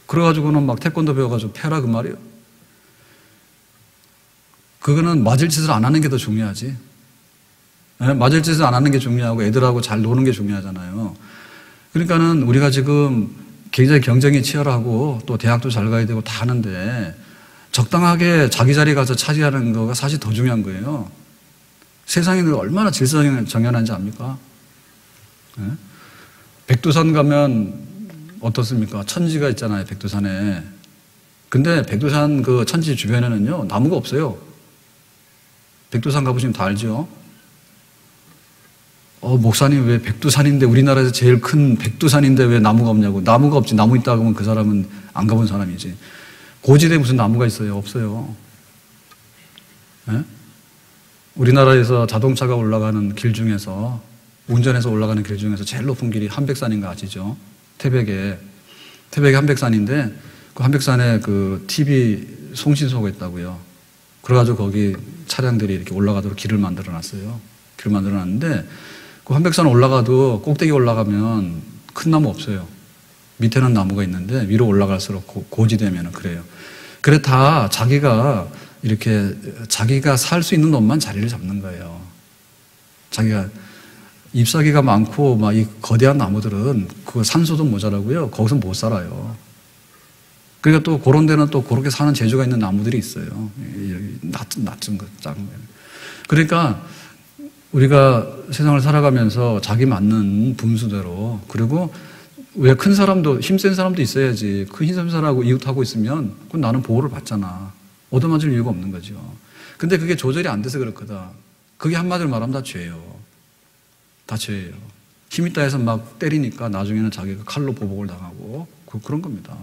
그래가지고는 막 태권도 배워가지고 패라 그 말이에요. 그거는 맞을 짓을 안 하는 게 더 중요하지. 네? 맞을 짓을 안 하는 게 중요하고 애들하고 잘 노는 게 중요하잖아요. 그러니까는 우리가 지금 굉장히 경쟁이 치열하고 또 대학도 잘 가야 되고 다 하는데 적당하게 자기 자리 가서 차지하는 거가 사실 더 중요한 거예요. 세상이 얼마나 질서정연한지 압니까? 네? 백두산 가면 어떻습니까? 천지가 있잖아요, 백두산에. 근데 백두산 그 천지 주변에는요, 나무가 없어요. 백두산 가보시면 다 알죠? 목사님 왜 백두산인데 우리나라에서 제일 큰 백두산인데 왜 나무가 없냐고. 나무가 없지. 나무 있다고 하면 그 사람은 안 가본 사람이지. 고지대에 무슨 나무가 있어요? 없어요. 네? 우리나라에서 자동차가 올라가는 길 중에서 운전해서 올라가는 길 중에서 제일 높은 길이 한백산인가 아시죠? 태백에 한백산인데 그 한백산에 그 TV 송신소가 있다고요. 그래가지고 거기 차량들이 이렇게 올라가도록 길을 만들어 놨어요. 길을 만들어 놨는데 그 한백산 올라가도 꼭대기 올라가면 큰 나무 없어요. 밑에는 나무가 있는데 위로 올라갈수록 고지되면 그래요. 그래 다 자기가 이렇게 자기가 살 수 있는 놈만 자리를 잡는 거예요. 자기가 잎사귀가 많고 막 이 거대한 나무들은 그 산소도 모자라고요. 거기서 못 살아요. 그러니까 또 그런 데는 또 그렇게 사는 재주가 있는 나무들이 있어요. 낮은 거, 작은 거. 그러니까 우리가 세상을 살아가면서 자기 맞는 분수대로 그리고 왜 큰 사람도 힘센 사람도 있어야지. 그 힘센 사람하고 이웃하고 있으면 그건 나는 보호를 받잖아. 얻어맞을 이유가 없는 거죠. 근데 그게 조절이 안 돼서 그렇거든. 그게 한마디로 말하면 다 죄예요. 다 죄예요. 힘 있다 해서 막 때리니까 나중에는 자기가 칼로 보복을 당하고 그런 겁니다.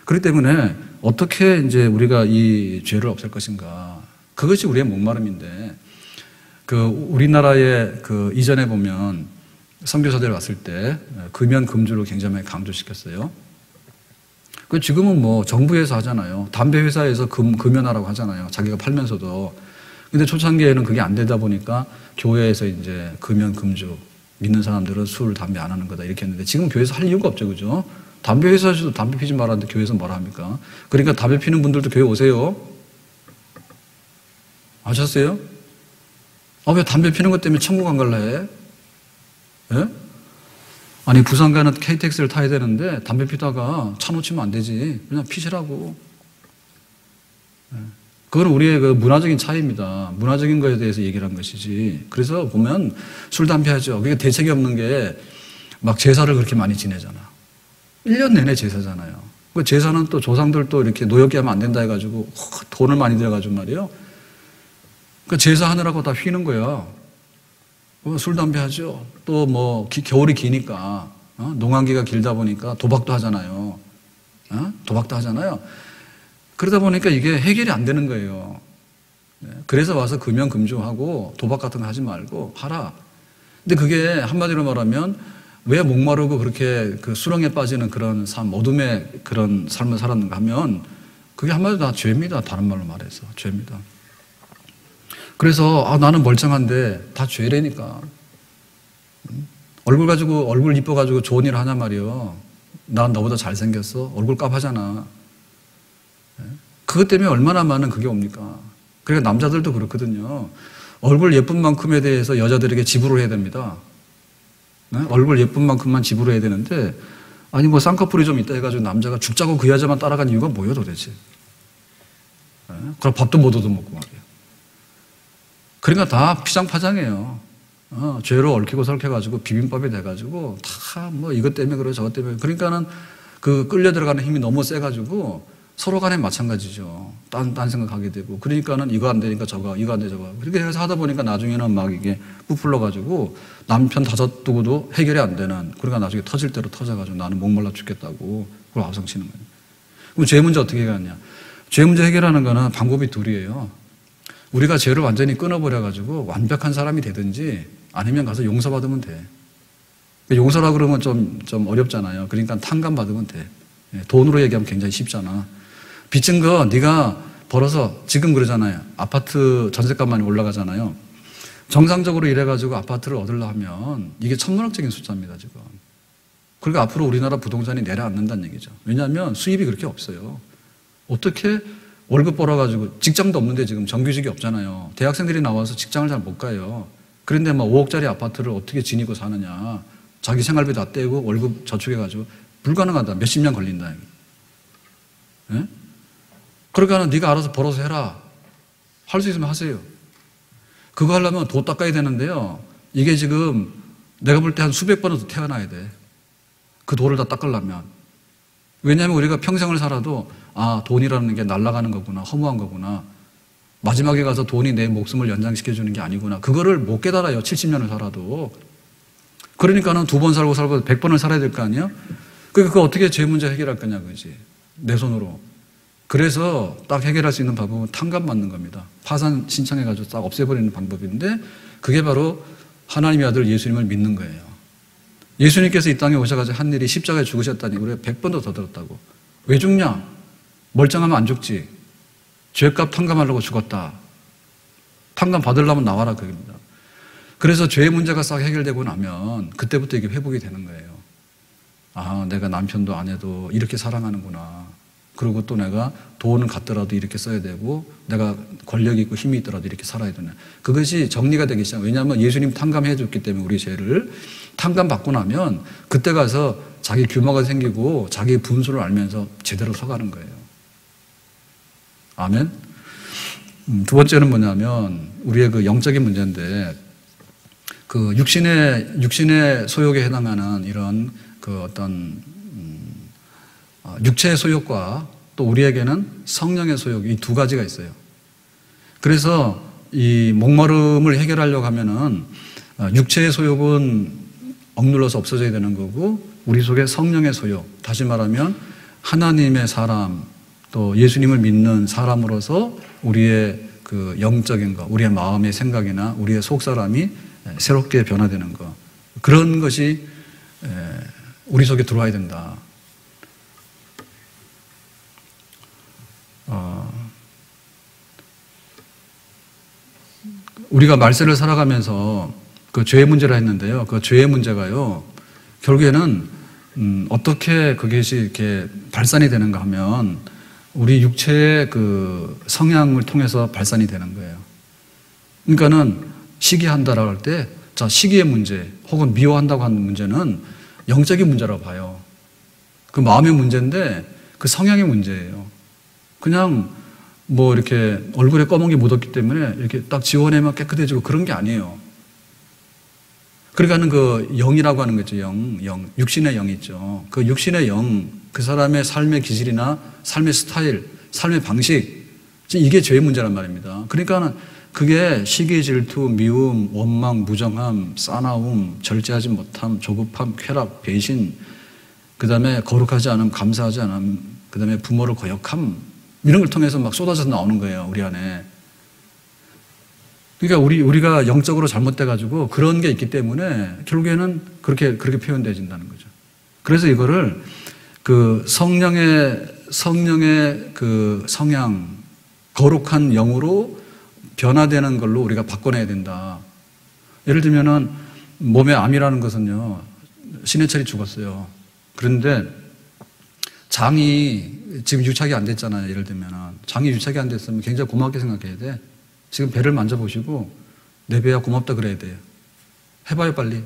그렇기 때문에 어떻게 이제 우리가 이 죄를 없앨 것인가. 그것이 우리의 목마름인데 그 우리나라의 그 이전에 보면 선교사들 왔을 때 금연 금주를 굉장히 많이 강조시켰어요. 그 지금은 뭐 정부에서 하잖아요. 담배 회사에서 금연하라고 하잖아요. 자기가 팔면서도. 근데 초창기에는 그게 안 되다 보니까 교회에서 이제 금연 금주 믿는 사람들은 술 담배 안 하는 거다 이렇게 했는데 지금 교회에서 할 이유가 없죠, 그죠? 담배 회사에서도 담배 피지 말았는데 교회에서 뭐라 합니까? 그러니까 담배 피는 분들도 교회 오세요. 아셨어요? 왜 담배 피는 것 때문에 천국 안 갈라 해? 예? 아니 부산 가는 KTX를 타야 되는데 담배 피다가 차 놓치면 안 되지. 그냥 피시라고. 예. 그건 우리의 그 문화적인 차이입니다. 문화적인 거에 대해서 얘기를 한 것이지. 그래서 보면 술, 담배 하죠. 그게 대책이 없는 게 막 제사를 그렇게 많이 지내잖아. 1년 내내 제사잖아요. 그 제사는 또 조상들도 이렇게 노엽게 하면 안 된다 해가지고 돈을 많이 들여가지고 말이에요. 그 제사하느라고 다 휘는 거야. 술, 담배 하죠. 또 뭐 겨울이 기니까 농한기가 길다 보니까 도박도 하잖아요. 도박도 하잖아요. 그러다 보니까 이게 해결이 안 되는 거예요. 그래서 와서 금연 금주하고 도박 같은 거 하지 말고 하라. 근데 그게 한마디로 말하면 왜 목마르고 그렇게 그 수렁에 빠지는 그런 삶, 어둠의 그런 삶을 살았는가 하면 그게 한마디로 다 죄입니다. 다른 말로 말해서 죄입니다. 그래서 나는 멀쩡한데 다 죄라니까. 얼굴 이뻐가지고 좋은 일 하냐 말이요. 난 너보다 잘생겼어. 얼굴값 하잖아. 그것 때문에 얼마나 많은 그게 옵니까? 그러니까 남자들도 그렇거든요. 얼굴 예쁜 만큼에 대해서 여자들에게 지불을 해야 됩니다. 네? 얼굴 예쁜 만큼만 지불을 해야 되는데 아니 뭐 쌍꺼풀이 좀 있다 해가지고 남자가 죽자고 그 여자만 따라간 이유가 뭐예요 도대체? 네? 그럼 밥도 못 얻어먹고 말이에요. 그러니까 다 피장파장이에요. 죄로 얽히고 설켜가지고 비빔밥이 돼가지고 다 뭐 이것 때문에 그러고 저것 때문에 그러니까는 그 끌려 들어가는 힘이 너무 세가지고 서로 간에 마찬가지죠. 딴 생각하게 되고. 그러니까는 이거 안 되니까 저거, 이거 안 돼, 저거. 그렇게 해서 하다 보니까 나중에는 막 이게 부풀러가지고 남편 다섯 두고도 해결이 안 되는, 그러니까 나중에 터질 대로 터져가지고 나는 목말라 죽겠다고 그걸 앞성치는 거예요. 그럼 죄 문제 어떻게 해결하냐? 죄 문제 해결하는 거는 방법이 둘이에요. 우리가 죄를 완전히 끊어버려가지고 완벽한 사람이 되든지 아니면 가서 용서받으면 돼. 용서라 그러면 좀 어렵잖아요. 그러니까 탕감받으면 돼. 돈으로 얘기하면 굉장히 쉽잖아. 빚진 거 네가 벌어서 지금 그러잖아요. 아파트 전세값 많이 올라가잖아요. 정상적으로 일해가지고 아파트를 얻으려 하면 이게 천문학적인 숫자입니다, 지금. 그러니까 앞으로 우리나라 부동산이 내려앉는다는 얘기죠. 왜냐하면 수입이 그렇게 없어요. 어떻게 월급 벌어가지고 직장도 없는데 지금 정규직이 없잖아요. 대학생들이 나와서 직장을 잘 못 가요. 그런데 막 5억짜리 아파트를 어떻게 지니고 사느냐. 자기 생활비 다 떼고 월급 저축해가지고 불가능하다. 몇십 년 걸린다. 예? 그러니까 네가 알아서 벌어서 해라. 할 수 있으면 하세요. 그거 하려면 도 닦아야 되는데요. 이게 지금 내가 볼 때 한 수백 번은 더 태어나야 돼. 그 도를 다 닦으려면. 왜냐하면 우리가 평생을 살아도 아, 돈이라는 게 날아가는 거구나. 허무한 거구나. 마지막에 가서 돈이 내 목숨을 연장시켜주는 게 아니구나. 그거를 못 깨달아요. 70년을 살아도. 그러니까는 2번 살고 100번을 살아야 될 거 아니에요? 그거 어떻게 죄 문제 해결할 거냐, 그지? 내 손으로. 그래서 딱 해결할 수 있는 방법은 탕감받는 겁니다. 파산 신청해가지고 딱 없애버리는 방법인데 그게 바로 하나님의 아들 예수님을 믿는 거예요. 예수님께서 이 땅에 오셔가지고 한 일이 십자가에 죽으셨다니 우리가 100번도 더 들었다고. 왜 죽냐? 멀쩡하면 안 죽지. 죄값 탕감하려고 죽었다. 탕감 받으려면 나와라 그겁니다. 그래서 죄의 문제가 싹 해결되고 나면 그때부터 이게 회복이 되는 거예요. 아, 내가 남편도 아내도 이렇게 사랑하는구나. 그리고 또 내가 돈은 갖더라도 이렇게 써야 되고 내가 권력이 있고 힘이 있더라도 이렇게 살아야 되네. 그것이 정리가 되기 시작해요. 왜냐하면 예수님 탕감해 줬기 때문에 우리 죄를 탕감받고 나면 그때 가서 자기 규모가 생기고 자기 분수를 알면서 제대로 서가는 거예요. 아멘. 두 번째는 뭐냐면 우리의 그 영적인 문제인데 그 육신의 소욕에 해당하는 이런 그 어떤 육체의 소욕과 또 우리에게는 성령의 소욕 이 두 가지가 있어요. 그래서 이 목마름을 해결하려고 하면은 육체의 소욕은 억눌러서 없어져야 되는 거고 우리 속에 성령의 소욕, 다시 말하면 하나님의 사람 또 예수님을 믿는 사람으로서 우리의 그 영적인 것, 우리의 마음의 생각이나 우리의 속 사람이 새롭게 변화되는 것, 그런 것이 우리 속에 들어와야 된다. 우리가 말세를 살아가면서 그 죄의 문제라 했는데요. 그 죄의 문제가요, 결국에는 어떻게 그것이 이렇게 발산이 되는가 하면 우리 육체의 그 성향을 통해서 발산이 되는 거예요. 그러니까는 시기한다라고 할 때, 자, 시기의 문제 혹은 미워한다고 하는 문제는 영적인 문제라고 봐요. 그 마음의 문제인데 그 성향의 문제예요. 그냥 뭐 이렇게 얼굴에 검은 게 묻었기 때문에 이렇게 딱 지워내면 깨끗해지고 그런 게 아니에요. 그러니까는 그 영이라고 하는 거죠. 영. 육신의 영이 있죠. 그 육신의 영, 그 사람의 삶의 기질이나 삶의 스타일, 삶의 방식, 이게 죄의 문제란 말입니다. 그러니까는 그게 시기, 질투, 미움, 원망, 무정함, 싸나움, 절제하지 못함, 조급함, 쾌락, 배신, 그 다음에 거룩하지 않음, 감사하지 않음, 그 다음에 부모를 거역함, 이런 걸 통해서 막 쏟아져서 나오는 거예요, 우리 안에. 그러니까 우리가 영적으로 잘못돼가지고 그런 게 있기 때문에 결국에는 그렇게 표현되어진다는 거죠. 그래서 이거를 그 성령의 그 성향, 거룩한 영으로 변화되는 걸로 우리가 바꿔내야 된다. 예를 들면은 몸에 암이라는 것은요, 신해철이 죽었어요. 그런데 장이 지금 유착이 안 됐잖아요. 예를 들면은 장이 유착이 안 됐으면 굉장히 고맙게 생각해야 돼. 지금 배를 만져보시고 내 배야 고맙다 그래야 돼요. 해봐요, 빨리.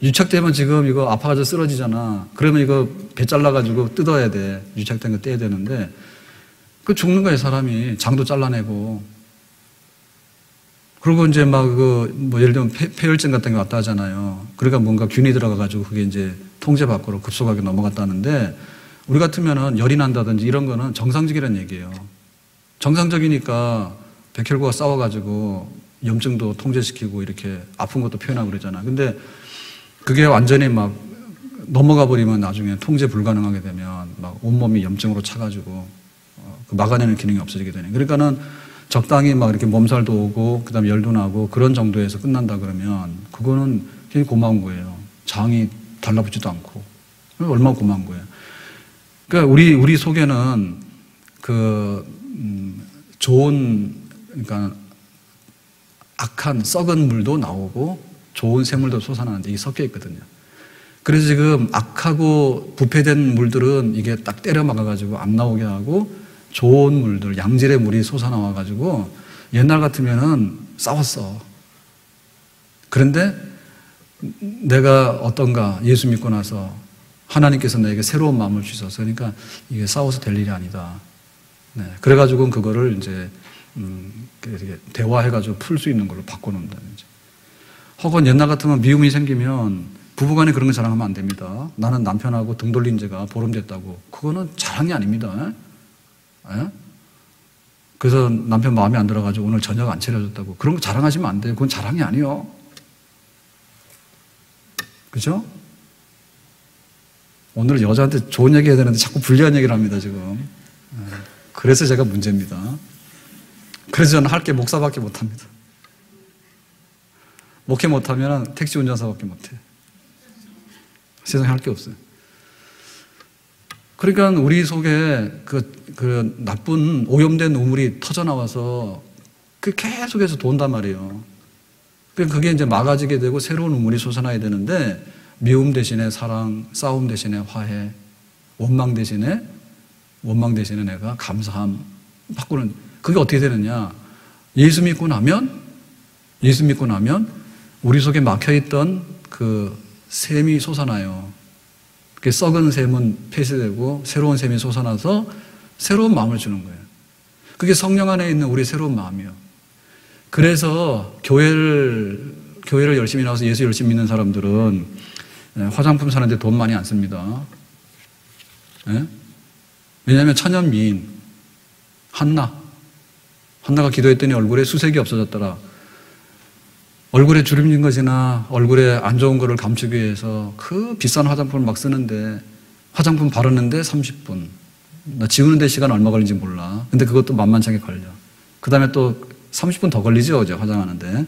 유착되면 지금 이거 아파가지고 쓰러지잖아. 그러면 이거 배 잘라가지고 뜯어야 돼. 유착된 거 떼야 되는데 그 죽는 거예요, 사람이. 장도 잘라내고. 그리고 이제 막 뭐 예를 들면 폐혈증 같은 게 왔다 하잖아요. 그러니까 뭔가 균이 들어가가지고 그게 이제 통제 밖으로 급속하게 넘어갔다는데 우리 같으면은 열이 난다든지 이런 거는 정상적이라는 얘기예요. 정상적이니까 백혈구가 싸워가지고 염증도 통제시키고 이렇게 아픈 것도 표현하고 그러잖아. 근데 그게 완전히 막 넘어가 버리면 나중에 통제 불가능하게 되면 막 온몸이 염증으로 차가지고 막아내는 기능이 없어지게 되네. 그러니까는 적당히 막 이렇게 몸살도 오고 그다음에 열도 나고 그런 정도에서 끝난다 그러면 그거는 굉장히 고마운 거예요. 장이 달라붙지도 않고 얼마나 고마운 거예요. 그러니까 우리 속에는 좋은 그러니까 악한 썩은 물도 나오고 좋은 샘물도 솟아나는데 이게 섞여 있거든요. 그래서 지금 악하고 부패된 물들은 이게 딱 때려 막아가지고 안 나오게 하고 좋은 물들, 양질의 물이 솟아나와가지고 옛날 같으면은 싸웠어. 그런데 내가 어떤가 예수 믿고 나서 하나님께서 내게 새로운 마음을 주셔서 그러니까 이게 싸워서 될 일이 아니다. 네. 그래가지고 그거를 이제 대화해가지고 풀 수 있는 걸로 바꿔놓는다든지. 혹은 옛날 같으면 미움이 생기면 부부간에 그런 거 자랑하면 안 됩니다. 나는 남편하고 등 돌린 지가 보름 됐다고. 그거는 자랑이 아닙니다. 예? 그래서 남편 마음에 안 들어가지고 오늘 저녁 안 차려줬다고. 그런 거 자랑하시면 안 돼요. 그건 자랑이 아니에요. 그죠? 오늘 여자한테 좋은 얘기 해야 되는데 자꾸 불리한 얘기를 합니다, 지금. 그래서 제가 문제입니다. 그래서 저는 할 게 목사밖에 못합니다. 목회 못하면 택시 운전사밖에 못해. 세상에 할 게 없어요. 그러니까 우리 속에 그 나쁜 오염된 우물이 터져나와서 그 계속해서 돈단 말이에요. 그게 이제 막아지게 되고 새로운 우물이 솟아나야 되는데 미움 대신에 사랑, 싸움 대신에 화해, 원망 대신에 내가 감사함 바꾸는 그게 어떻게 되느냐? 예수 믿고 나면 우리 속에 막혀있던 그 샘이 솟아나요. 그 썩은 샘은 폐쇄되고 새로운 샘이 솟아나서 새로운 마음을 주는 거예요. 그게 성령 안에 있는 우리 새로운 마음이에요. 그래서 교회를 열심히 나와서 예수 열심히 믿는 사람들은 화장품 사는데 돈 많이 안 씁니다. 네? 왜냐하면 천연미인 한나가 기도했더니 얼굴에 수색이 없어졌더라. 얼굴에 주름진 것이나 얼굴에 안 좋은 거를 감추기 위해서 그 비싼 화장품을 막 쓰는데 화장품 바르는데 30분. 나 지우는데 시간 얼마 걸리는지 몰라. 근데 그것도 만만찮게 걸려. 그 다음에 또 30분 더 걸리죠, 어제 화장하는데.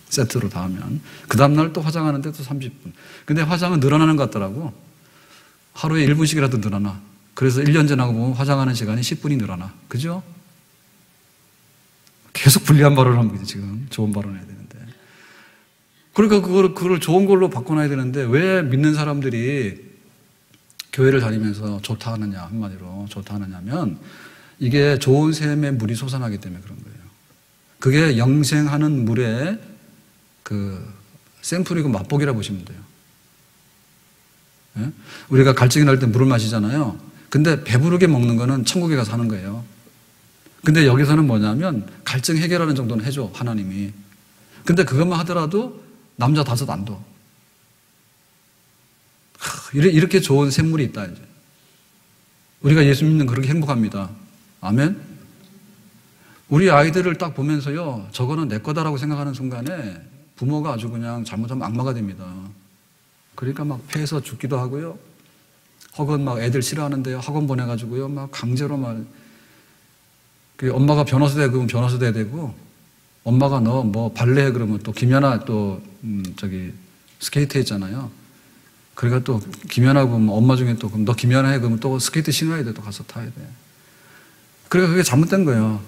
세트로 다 하면. 그 다음날 또 화장하는데 또 30분. 근데 화장은 늘어나는 것 같더라고. 하루에 1분씩이라도 늘어나. 그래서 1년 전하고 보면 화장하는 시간이 10분이 늘어나. 그죠? 계속 불리한 발언을 하는 거지, 지금. 좋은 발언을 해야 되는데. 그러니까 그걸 좋은 걸로 바꿔놔야 되는데 왜 믿는 사람들이 교회를 다니면서 좋다 하느냐, 한마디로 좋다 하느냐면 이게 좋은 샘의 물이 솟아나기 때문에 그런 거예요. 그게 영생하는 물의 그 샘플이고 맛보기라 보시면 돼요. 예? 우리가 갈증이 날 때 물을 마시잖아요. 근데 배부르게 먹는 거는 천국에 가서 하는 거예요. 근데 여기서는 뭐냐면 갈증 해결하는 정도는 해줘, 하나님이. 근데 그것만 하더라도 남자 5 안 둬. 이렇게 좋은 샘물이 있다, 이제. 우리가 예수 믿는 그렇게 행복합니다. 아멘? 우리 아이들을 딱 보면서요, 저거는 내 거다라고 생각하는 순간에 부모가 아주 그냥 잘못하면 악마가 됩니다. 그러니까 막 패해서 죽기도 하고요. 혹은 막 애들 싫어하는데 학원 보내가지고요, 막 강제로 막, 엄마가 변호사 돼, 그러면 변호사 돼야 되고, 엄마가 너 뭐 발레 해, 그러면 또 김연아 또, 스케이트 했잖아요. 그러니까 또 김연아고 뭐 엄마 중에 또 그럼 너 김연아 해, 그러면 또 스케이트 신어야 돼, 또 가서 타야 돼. 그러니까 그게 잘못된 거예요.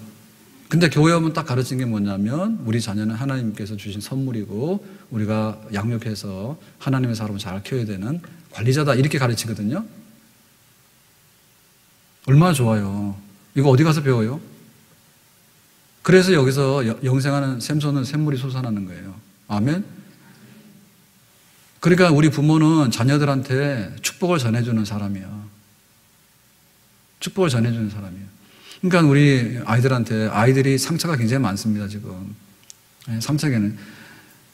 근데 교회 오면 딱 가르친 게 뭐냐면 우리 자녀는 하나님께서 주신 선물이고 우리가 양육해서 하나님의 사람을 잘 키워야 되는 관리자다 이렇게 가르치거든요. 얼마나 좋아요. 이거 어디 가서 배워요? 그래서 여기서 영생하는 샘솟는 샘물이 솟아나는 거예요. 아멘? 그러니까 우리 부모는 자녀들한테 축복을 전해주는 사람이야. 축복을 전해주는 사람이에요. 그러니까 우리 아이들이 상처가 굉장히 많습니다, 지금. 상처에는.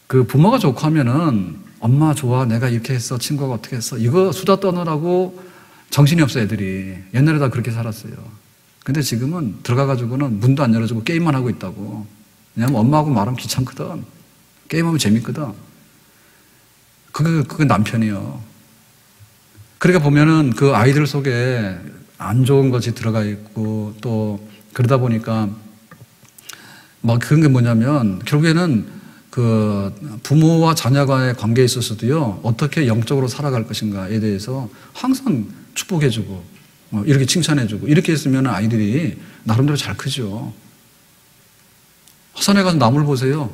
그 부모가 좋고 하면은 엄마 좋아, 내가 이렇게 했어, 친구가 어떻게 했어. 이거 수다 떠느라고 정신이 없어 애들이. 옛날에 다 그렇게 살았어요. 근데 지금은 들어가가지고는 문도 안 열어주고 게임만 하고 있다고. 왜냐면 엄마하고 말하면 귀찮거든. 게임하면 재밌거든. 그게 남편이요. 그러니까 보면은 그 아이들 속에 안 좋은 것이 들어가 있고 또 그러다 보니까 막 그런 게 뭐냐면 결국에는 그 부모와 자녀와의 관계에 있어서도요, 어떻게 영적으로 살아갈 것인가에 대해서 항상 축복해주고 이렇게 칭찬해주고 이렇게 했으면 아이들이 나름대로 잘 크죠. 화산에 가서 나무를 보세요.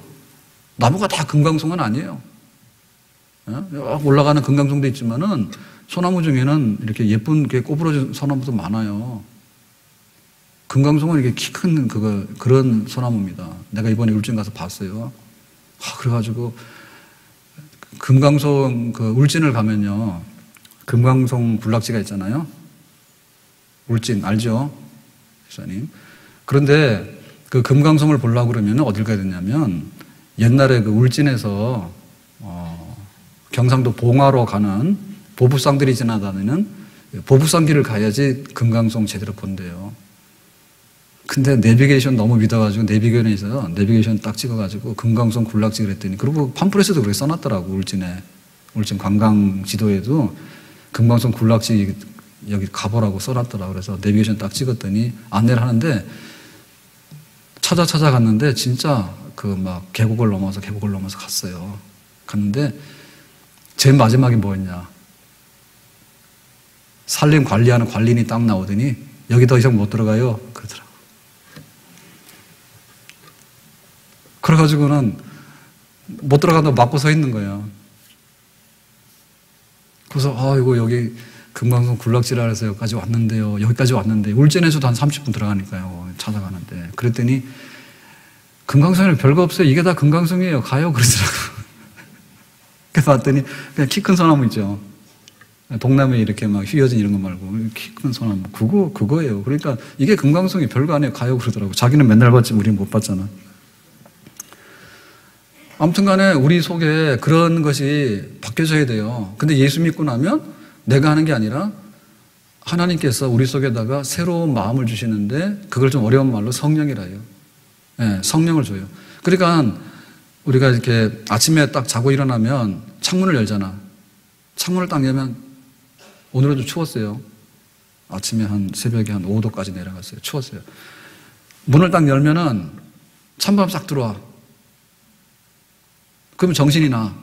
나무가 다 금강송은 아니에요. 올라가는 금강송도 있지만은 소나무 중에는 이렇게 예쁜 게 꼬부러진 소나무도 많아요. 금강송은 이게 키 큰 그런 소나무입니다. 내가 이번에 울진 가서 봤어요. 그래가지고 금강송 그 울진을 가면요, 금강송 군락지가 있잖아요. 울진 알죠, 목사님? 그런데 그 금강송을 보려고 그러면 어딜 가야 되냐면 옛날에 그 울진에서 경상도 봉화로 가는 보부상들이 지나다니는 보부상길을 가야지 금강송 제대로 본대요. 근데 내비게이션 너무 믿어가지고 내비게이션 딱 찍어가지고 금강송 군락지 그랬더니, 그리고 팜플렛에도 그렇게 써놨더라고. 울진 관광 지도에도 금강송 군락지 여기 가보라고 써놨더라고. 그래서 내비게이션 딱 찍었더니 안내를 하는데 찾아갔는데 진짜 그 막 계곡을 넘어서 갔어요. 갔는데 제일 마지막에 뭐였냐, 산림 관리하는 관리인이 딱 나오더니 여기 더 이상 못 들어가요 그러더라고. 그래가지고는 못 들어간다고 막고 서 있는 거예요. 그래서 이거 여기 금강송 군락지라 해서 여기까지 왔는데 울진에서도 한 30분 들어가니까요, 찾아가는데. 그랬더니 금강송에는 별거 없어요. 이게 다 금강송이에요. 가요 그러더라고. 그래서 봤더니 그냥 키 큰 소나무 있죠. 동남에 이렇게 막 휘어진 이런 거 말고 키 큰 소나무 그거예요. 그러니까 이게 금강송이 별거 아니에요. 가요 그러더라고. 자기는 맨날 봤지 우리는 못 봤잖아. 아무튼 간에 우리 속에 그런 것이 바뀌어져야 돼요. 근데 예수 믿고 나면 내가 하는 게 아니라 하나님께서 우리 속에다가 새로운 마음을 주시는데, 그걸 좀 어려운 말로 성령이라 해요. 네, 성령을 줘요. 그러니까 우리가 이렇게 아침에 딱 자고 일어나면 창문을 열잖아. 창문을 딱 열면, 오늘은 좀 추웠어요. 아침에 새벽에 한 5도까지 내려갔어요. 추웠어요. 문을 딱 열면은 찬바람 싹 들어와. 그러면 정신이 나.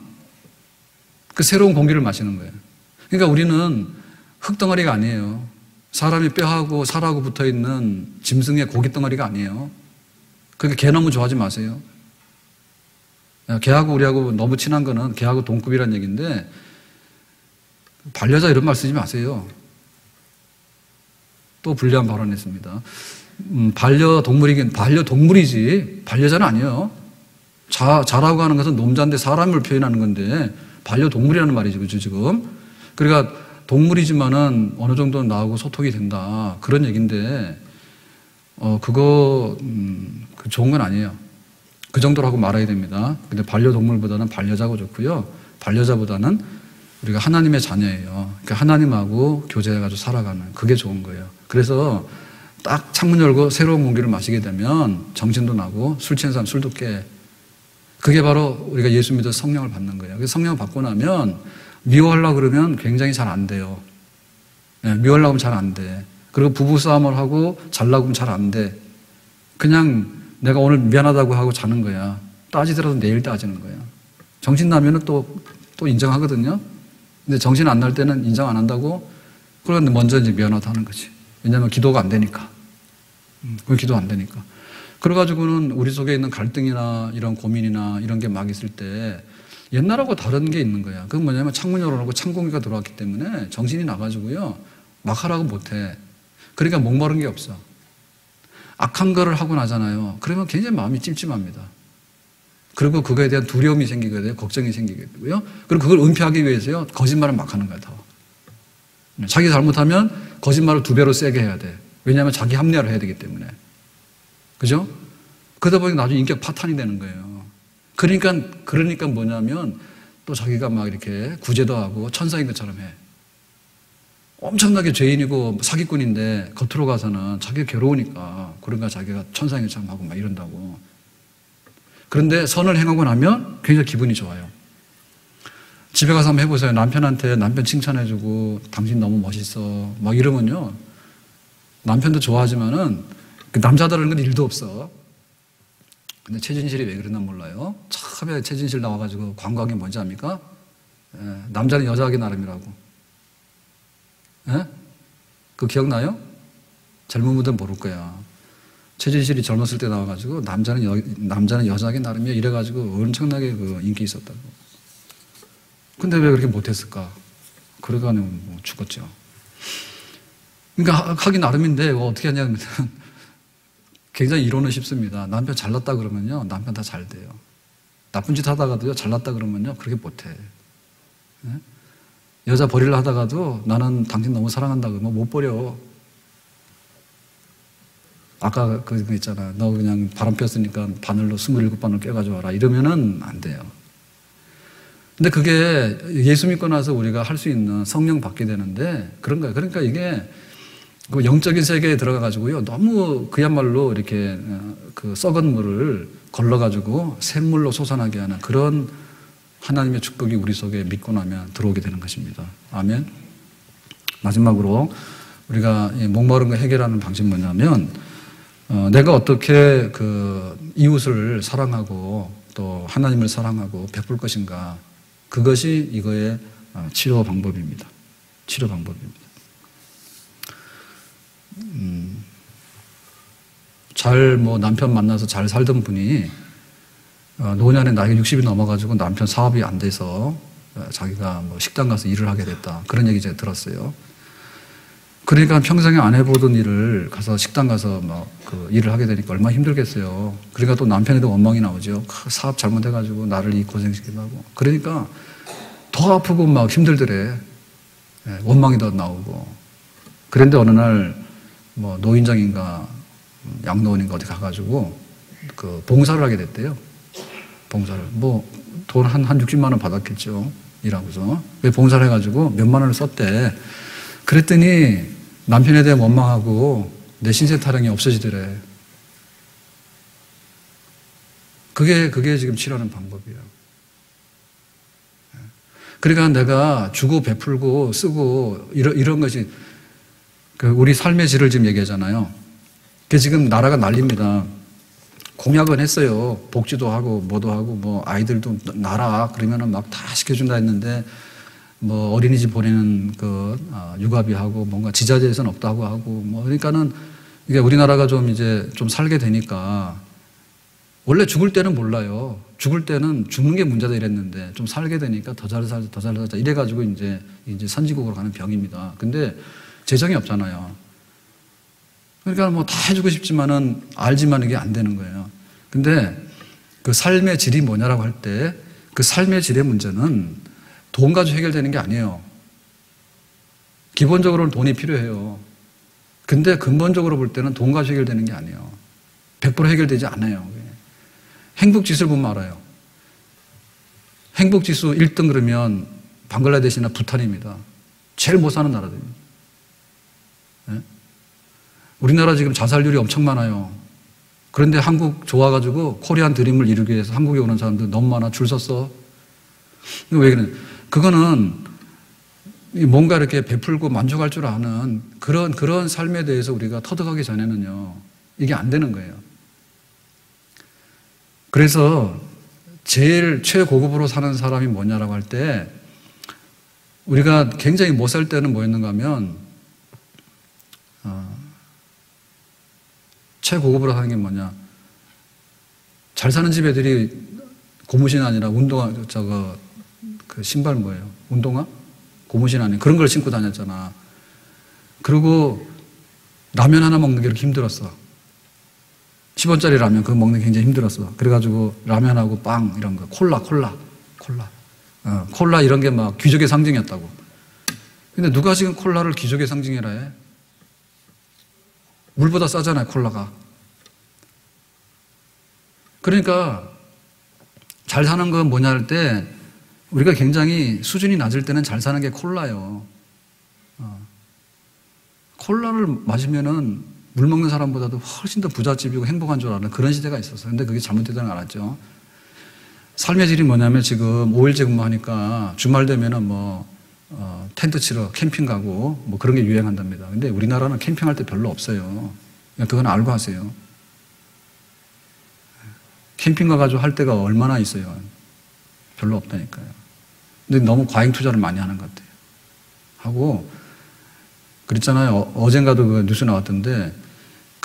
그 새로운 공기를 마시는 거예요. 그러니까 우리는 흙덩어리가 아니에요. 사람이 뼈하고 살하고 붙어 있는 짐승의 고기 덩어리가 아니에요. 그러니까 개 너무 좋아하지 마세요. 개하고 우리하고 너무 친한 거는 개하고 동급이라는 얘기인데, 반려자 이런 말 쓰지 마세요. 또 불리한 발언했습니다. 반려동물이지 반려자는 아니에요. 자라고 하는 것은 놈자인데 사람을 표현하는 건데 반려동물이라는 말이죠, 그죠, 지금? 그러니까 동물이지만은 어느 정도는 나하고 소통이 된다, 그런 얘기인데, 그거 좋은 건 아니에요. 그 정도로 하고 말아야 됩니다. 근데 반려동물보다는 반려자가 좋고요. 반려자보다는 우리가 하나님의 자녀예요. 그러니까 하나님하고 교제해가지고 살아가는, 그게 좋은 거예요. 그래서 딱 창문 열고 새로운 공기를 마시게 되면 정신도 나고, 술 취한 사람 술도 깨. 그게 바로 우리가 예수 믿어 성령을 받는 거예요. 그래서 성령을 받고 나면 미워하려고 그러면 굉장히 잘 안 돼요. 미워하려고 하면 잘 안 돼. 그리고 부부싸움을 하고 잘라고 하면 잘 안 돼. 그냥 내가 오늘 미안하다고 하고 자는 거야. 따지더라도 내일 따지는 거야. 정신 나면은 또 인정하거든요. 근데 정신 안 날 때는 인정 안 한다고, 그런데 먼저 이제 미안하다 하는 거지. 왜냐하면 기도가 안 되니까. 그건 기도 안 되니까. 그래가지고는 우리 속에 있는 갈등이나 이런 고민이나 이런 게 막 있을 때 옛날하고 다른 게 있는 거야. 그건 뭐냐면 창문 열어놓고 찬 공기가 들어왔기 때문에 정신이 나가지고요, 막 하라고 못해. 그러니까 목마른 게 없어. 악한 거를 하고 나잖아요. 그러면 굉장히 마음이 찜찜합니다. 그리고 그거에 대한 두려움이 생기게 돼요. 걱정이 생기게 되고요. 그리고 그걸 은폐하기 위해서요, 거짓말을 막 하는 거야, 더. 자기 잘못하면 거짓말을 2배로 세게 해야 돼. 왜냐하면 자기 합리화를 해야 되기 때문에. 그죠? 그러다 보니 나중에 인격 파탄이 되는 거예요. 그러니까 뭐냐면 또 자기가 막 이렇게 구제도 하고 천사인 것처럼 해. 엄청나게 죄인이고 사기꾼인데 겉으로 가서는 자기가 괴로우니까 그런가 자기가 천상의 참하고 막 이런다고. 그런데 선을 행하고 나면 굉장히 기분이 좋아요. 집에 가서 한번 해보세요. 남편한테 남편 칭찬해주고 당신 너무 멋있어 막 이러면요. 남편도 좋아하지만은 그 남자들은 건 일도 없어. 근데 최진실이 왜 그러나 몰라요. 처음에 최진실 나와가지고 광고한 게 뭔지 압니까? 남자는 여자하기 나름이라고. 예? 그거 기억나요? 젊은 분들은 모를 거야. 최진실이 젊었을 때 나와가지고 남자는 여자하기 나름이야 이래가지고 엄청나게 그 인기 있었다고. 근데 왜 그렇게 못했을까? 그래가지고 뭐 죽었죠. 그러니까 하기 나름인데 어떻게 하냐면 굉장히 이론은 쉽습니다. 남편 잘났다 그러면요 남편 다 잘 돼요. 나쁜 짓 하다가도요 잘났다 그러면요 그렇게 못해. 예? 여자 버리려 하다가도 나는 당신 너무 사랑한다 그러면 못 버려. 아까 그 있잖아. 너 그냥 바람 폈으니까 바늘로 27바늘 꿰가지고 와라. 이러면은 안 돼요. 근데 그게 예수 믿고 나서 우리가 할 수 있는 성령 받게 되는데 그런 거예요. 그러니까 이게 그 영적인 세계에 들어가가지고요. 너무 그야말로 이렇게 그 썩은 물을 걸러가지고 샘물로 솟아나게 하는 그런 하나님의 축복이 우리 속에 믿고 나면 들어오게 되는 것입니다. 아멘. 마지막으로 우리가 목마른 거 해결하는 방식이 뭐냐면 내가 어떻게 그 이웃을 사랑하고 또 하나님을 사랑하고 베풀 것인가 그것이 이거의 치료 방법입니다. 치료 방법입니다. 남편 만나서 잘 살던 분이 노년에 나이가 60이 넘어가지고 남편 사업이 안 돼서 자기가 뭐 식당 가서 일을 하게 됐다. 그런 얘기 제가 들었어요. 그러니까 평생에 안 해보던 일을 가서 식당 가서 막 그 일을 하게 되니까 얼마나 힘들겠어요. 그러니까 또 남편에도 원망이 나오죠. 사업 잘못해가지고 나를 이 고생시키고 하고. 그러니까 더 아프고 막 힘들더래. 원망이 더 나오고. 그런데 어느 날 뭐 노인정인가 양로원인가 어디 가가지고 그 봉사를 하게 됐대요. 봉사를. 뭐 돈 한 60만 원 받았겠죠. 일하고서. 왜 봉사를 해가지고 몇만 원을 썼대. 그랬더니 남편에 대한 원망하고 내 신세 타령이 없어지더래. 그게 지금 치료하는 방법이에요. 그러니까 내가 주고 베풀고 쓰고 이런 것이 그 우리 삶의 질을 지금 얘기하잖아요. 그 지금 나라가 난립니다. 공약은 했어요. 복지도 하고 뭐도 하고 뭐 아이들도 나라 그러면은 막 다 시켜준다 했는데 뭐 어린이집 보내는 그 육아비하고 뭔가 지자체에서는 없다고 하고 뭐 그러니까는 이게 우리나라가 좀 이제 좀 살게 되니까 원래 죽을 때는 몰라요. 죽을 때는 죽는 게 문제다 이랬는데 좀 살게 되니까 더 잘 살자 더 잘 살자 이래가지고 이제 선진국으로 가는 병입니다. 근데 재정이 없잖아요. 그러니까 뭐 다 해주고 싶지만은 알지만 이게 안 되는 거예요. 근데 그 삶의 질이 뭐냐라고 할 때 그 삶의 질의 문제는 돈 가지고 해결되는 게 아니에요. 기본적으로는 돈이 필요해요. 근데 근본적으로 볼 때는 돈 가지고 해결되는 게 아니에요. 100% 해결되지 않아요. 행복지수를 보면 알아요. 행복지수 1등 그러면 방글라데시나 부탄입니다. 제일 못 사는 나라들입니다. 네? 우리나라 지금 자살률이 엄청 많아요. 그런데 한국 좋아가지고 코리안 드림을 이루기 위해서 한국에 오는 사람들 너무 많아. 줄 섰어. 왜 그래? 그거는 뭔가 이렇게 베풀고 만족할 줄 아는 그런 삶에 대해서 우리가 터득하기 전에는요, 이게 안 되는 거예요. 그래서 제일 최고급으로 사는 사람이 뭐냐라고 할 때, 우리가 굉장히 못 살 때는 뭐였는가 하면, 최고급으로 사는 게 뭐냐. 잘 사는 집 애들이 고무신 아니라 운동화, 그 신발 뭐예요? 운동화? 고무신 아닌 그런 걸 신고 다녔잖아. 그리고 라면 하나 먹는 게 이렇게 힘들었어. 10원짜리 라면 그거 먹는 게 굉장히 힘들었어. 그래가지고 라면하고 빵 이런 거, 콜라 이런 게 막 귀족의 상징이었다고. 근데 누가 지금 콜라를 귀족의 상징이라 해? 물보다 싸잖아요, 콜라가. 그러니까 잘 사는 건 뭐냐 할 때 우리가 굉장히 수준이 낮을 때는 잘 사는 게 콜라요. 콜라를 마시면은 물 먹는 사람보다도 훨씬 더 부잣집이고 행복한 줄 아는 그런 시대가 있었어요. 근데 그게 잘못되다는 걸 알았죠. 삶의 질이 뭐냐면 지금 5일제 근무하니까 주말 되면은 텐트 치러 캠핑 가고 그런 게 유행한답니다. 근데 우리나라는 캠핑할 때 별로 없어요. 그건 알고 하세요. 캠핑 가가지고 할 때가 얼마나 있어요. 별로 없다니까요. 근데 너무 과잉 투자를 많이 하는 것 같아요. 하고, 그랬잖아요. 어젠가도 그 뉴스 나왔던데,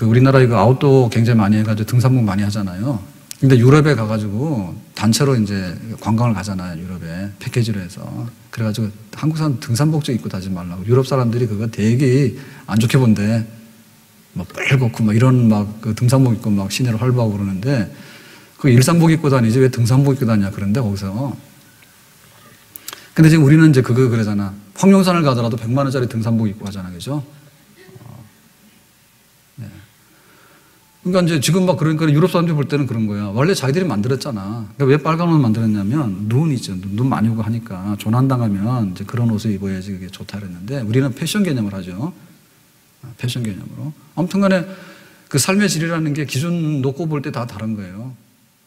우리나라 이거 아웃도어 굉장히 많이 해가지고 등산복 많이 하잖아요. 근데 유럽에 가가지고 단체로 이제 관광을 가잖아요. 유럽에. 패키지로 해서. 그래가지고 한국 사람 등산복 좀 입고 다니지 말라고. 유럽 사람들이 그거 되게 안 좋게 본대. 뻘겋고 이런 그 등산복 입고 막 시내를 활보하고 그러는데, 그 일상복 입고 다니지 왜 등산복 입고 다니냐 그런데 거기서. 근데 지금 우리는 이제 그러잖아. 황룡산을 가더라도 100만 원짜리 등산복 입고 가잖아. 그죠? 네. 그러니까 이제 지금 그러니까 유럽 사람들이 볼 때는 그런 거야. 원래 자기들이 만들었잖아. 그러니까 왜 빨간 옷을 만들었냐면 눈 있죠. 눈 많이 오고 하니까 조난당하면 이제 그런 옷을 입어야지 그게 좋다 그랬는데 우리는 패션 개념을 하죠. 패션 개념으로. 아무튼 간에 그 삶의 질이라는 게 기준 놓고 볼 때 다 다른 거예요.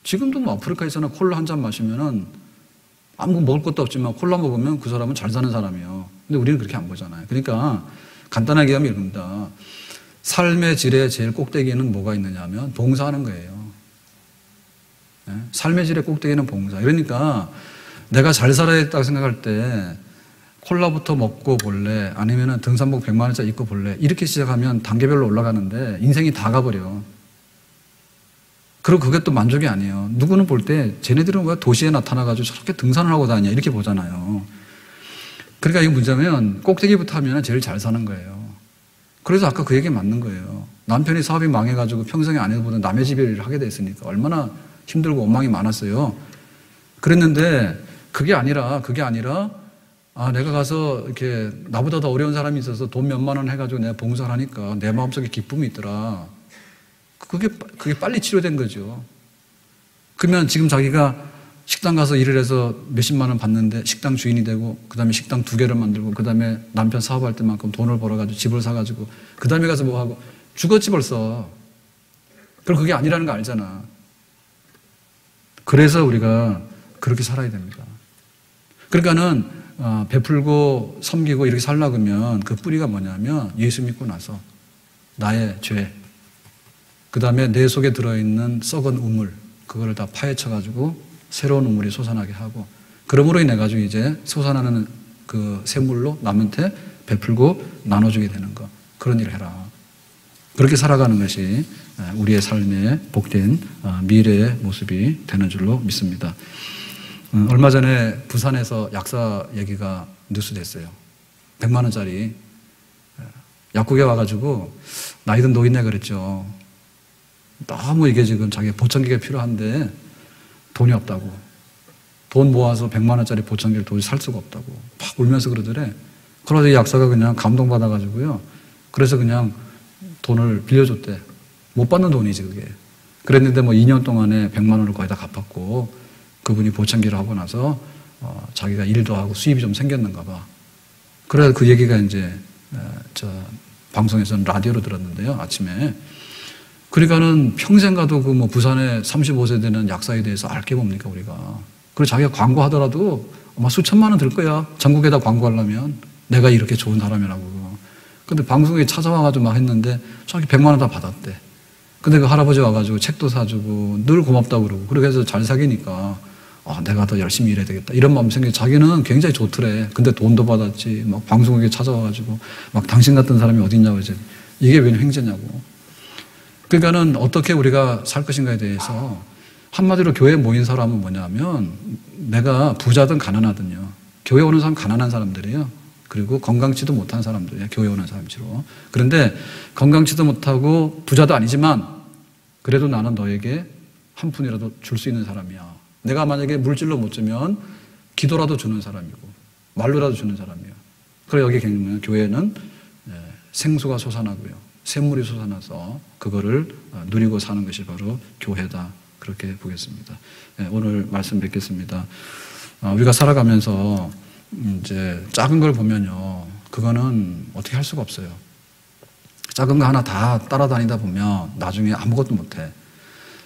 지금도 아프리카에서는 콜라 한 잔 마시면은 아무 먹을 것도 없지만 콜라 먹으면 그 사람은 잘 사는 사람이에요. 근데 우리는 그렇게 안 보잖아요. 그러니까 간단하게 하면 이겁니다. 삶의 질의 제일 꼭대기에는 뭐가 있느냐 하면 봉사하는 거예요. 네? 삶의 질의 꼭대기는 봉사. 그러니까 내가 잘 살아야겠다고 생각할 때 콜라부터 먹고 볼래 아니면 등산복 100만 원짜리 입고 볼래 이렇게 시작하면 단계별로 올라가는데 인생이 다 가버려. 그리고 그게 또 만족이 아니에요. 누구는 볼 때 쟤네들은 왜 도시에 나타나가지고 저렇게 등산을 하고 다니냐 이렇게 보잖아요. 그러니까 이게 문제면 꼭대기부터 하면 제일 잘 사는 거예요. 그래서 아까 그 얘기 맞는 거예요. 남편이 사업이 망해가지고 평생에 아내보다 남의 집에 일을 하게 됐으니까 얼마나 힘들고 원망이 많았어요. 그랬는데 그게 아니라 내가 가서 이렇게 나보다 더 어려운 사람이 있어서 돈 몇만 원 해가지고 내가 봉사를 하니까 내 마음속에 기쁨이 있더라. 그게 빨리 치료된 거죠. 그러면 지금 자기가 식당 가서 일을 해서 몇십만 원 받는데 식당 주인이 되고 그 다음에 식당 2개를 만들고 그 다음에 남편 사업할 때만큼 돈을 벌어가지고 집을 사가지고 그 다음에 가서 뭐 하고 죽었지 벌써. 그럼 그게 아니라는 거 알잖아. 그래서 우리가 그렇게 살아야 됩니다. 그러니까는 베풀고 섬기고 이렇게 살려고 하면 그 뿌리가 뭐냐면 예수 믿고 나서 나의 죄 그 다음에 내 속에 들어있는 썩은 우물 그거를 다 파헤쳐가지고 새로운 우물이 솟아나게 하고 그러므로 인해 가지고 이제 솟아나는 그 샘물로 남한테 베풀고 나눠주게 되는 거 그런 일을 해라. 그렇게 살아가는 것이 우리의 삶의 복된 미래의 모습이 되는 줄로 믿습니다. 얼마 전에 부산에서 약사 얘기가 뉴스됐어요. 100만 원짜리 약국에 와가지고 나이든 노인네 그랬죠. 너무 이게 지금 자기가 보청기가 필요한데 돈이 없다고. 돈 모아서 100만 원짜리 보청기를 도저히 살 수가 없다고. 막 울면서 그러더래. 그래서 이 약사가 그냥 감동받아가지고요. 그래서 그냥 돈을 빌려줬대. 못 받는 돈이지 그게. 그랬는데 2년 동안에 100만 원을 거의 다 갚았고 그분이 보청기를 하고 나서 자기가 일도 하고 수입이 좀 생겼는가 봐. 그래서 그 얘기가 이제 방송에서는 라디오로 들었는데요. 아침에. 그러니까는 평생 가도 부산에 35세 되는 약사에 대해서 알 게 뭡니까, 우리가. 그리고 자기가 광고하더라도 아마 수천만 원 들 거야. 전국에다 광고하려면. 내가 이렇게 좋은 사람이라고. 근데 방송에 찾아와가지고 막 했는데 자기 100만 원 다 받았대. 근데 그 할아버지 와가지고 책도 사주고 늘 고맙다고 그러고. 그래서 잘 사귀니까 내가 더 열심히 일해야 되겠다. 이런 마음 생겨. 자기는 굉장히 좋더래. 근데 돈도 받았지. 막 방송국에 찾아와가지고 막 당신 같은 사람이 어딨냐고 이제. 이게 웬 횡재냐고. 그러니까는 어떻게 우리가 살 것인가에 대해서 한마디로 교회에 모인 사람은 뭐냐면 내가 부자든 가난하든요. 교회 오는 사람 가난한 사람들이에요. 그리고 건강치도 못한 사람들이에요. 교회 오는 사람치로. 그런데 건강치도 못하고 부자도 아니지만 그래도 나는 너에게 한 푼이라도 줄 수 있는 사람이야. 내가 만약에 물질로 못 주면 기도라도 주는 사람이고 말로라도 주는 사람이에요. 그래 여기 교회는 생수가 솟아나고요. 샘물이 솟아나서 그거를 누리고 사는 것이 바로 교회다. 그렇게 보겠습니다. 오늘 말씀 뵙겠습니다. 우리가 살아가면서 이제 작은 걸 보면요. 그거는 어떻게 할 수가 없어요. 작은 거 하나 다 따라다니다 보면 나중에 아무것도 못해.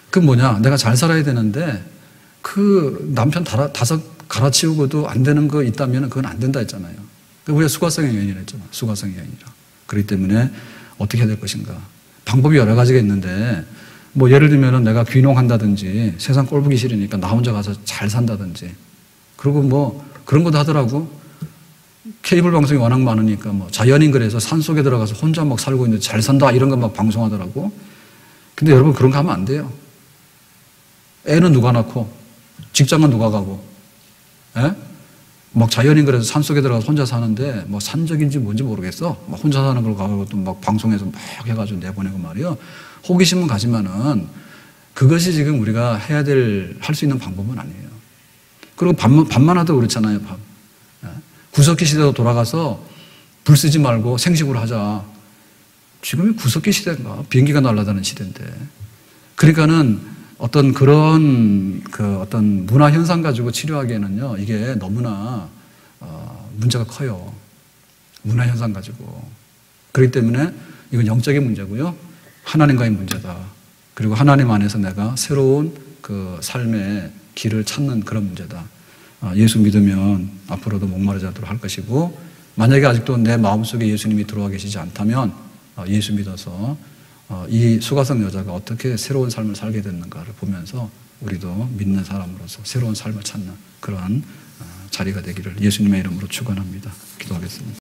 그 뭐냐, 내가 잘 살아야 되는데 그 남편 다섯 갈아치우고도 안 되는 거 있다면 그건 안 된다 했잖아요. 우리가 수가성의 여인이라 했잖아. 수가성의 여인이라. 그렇기 때문에 어떻게 해야 될 것인가. 방법이 여러 가지가 있는데 뭐 예를 들면 내가 귀농한다든지 세상 꼴 보기 싫으니까 나 혼자 가서 잘 산다든지, 그리고 뭐 그런 것도 하더라고. 케이블 방송이 워낙 많으니까 뭐 자연인글에서 산속에 들어가서 혼자 막 살고 있는데 잘 산다 이런 거 막 방송하더라고. 근데 여러분 그런 거 하면 안 돼요. 애는 누가 낳고 직장은 누가 가고, 예? 막 자연인글에서 산속에 들어가서 혼자 사는데 뭐 산적인지 뭔지 모르겠어. 막 혼자 사는 걸 가고 또 막 방송에서 막 해가지고 내보내고 말이요. 호기심은 가지만은 그것이 지금 우리가 해야 될, 할 수 있는 방법은 아니에요. 그리고 밥만 하도 그렇잖아요, 밥. 구석기 시대로 돌아가서 불 쓰지 말고 생식으로 하자. 지금이 구석기 시대인가? 비행기가 날아다니는 시대인데. 그러니까는 어떤 그런 어떤 문화 현상 가지고 치료하기에는요, 이게 너무나 문제가 커요. 문화 현상 가지고. 그렇기 때문에 이건 영적인 문제고요. 하나님과의 문제다. 그리고 하나님 안에서 내가 새로운 그 삶의 길을 찾는 그런 문제다. 예수 믿으면 앞으로도 목마르지 않도록 할 것이고, 만약에 아직도 내 마음속에 예수님이 들어와 계시지 않다면 예수 믿어서 이 수가성 여자가 어떻게 새로운 삶을 살게 됐는가를 보면서 우리도 믿는 사람으로서 새로운 삶을 찾는 그런 자리가 되기를 예수님의 이름으로 축원합니다. 기도하겠습니다.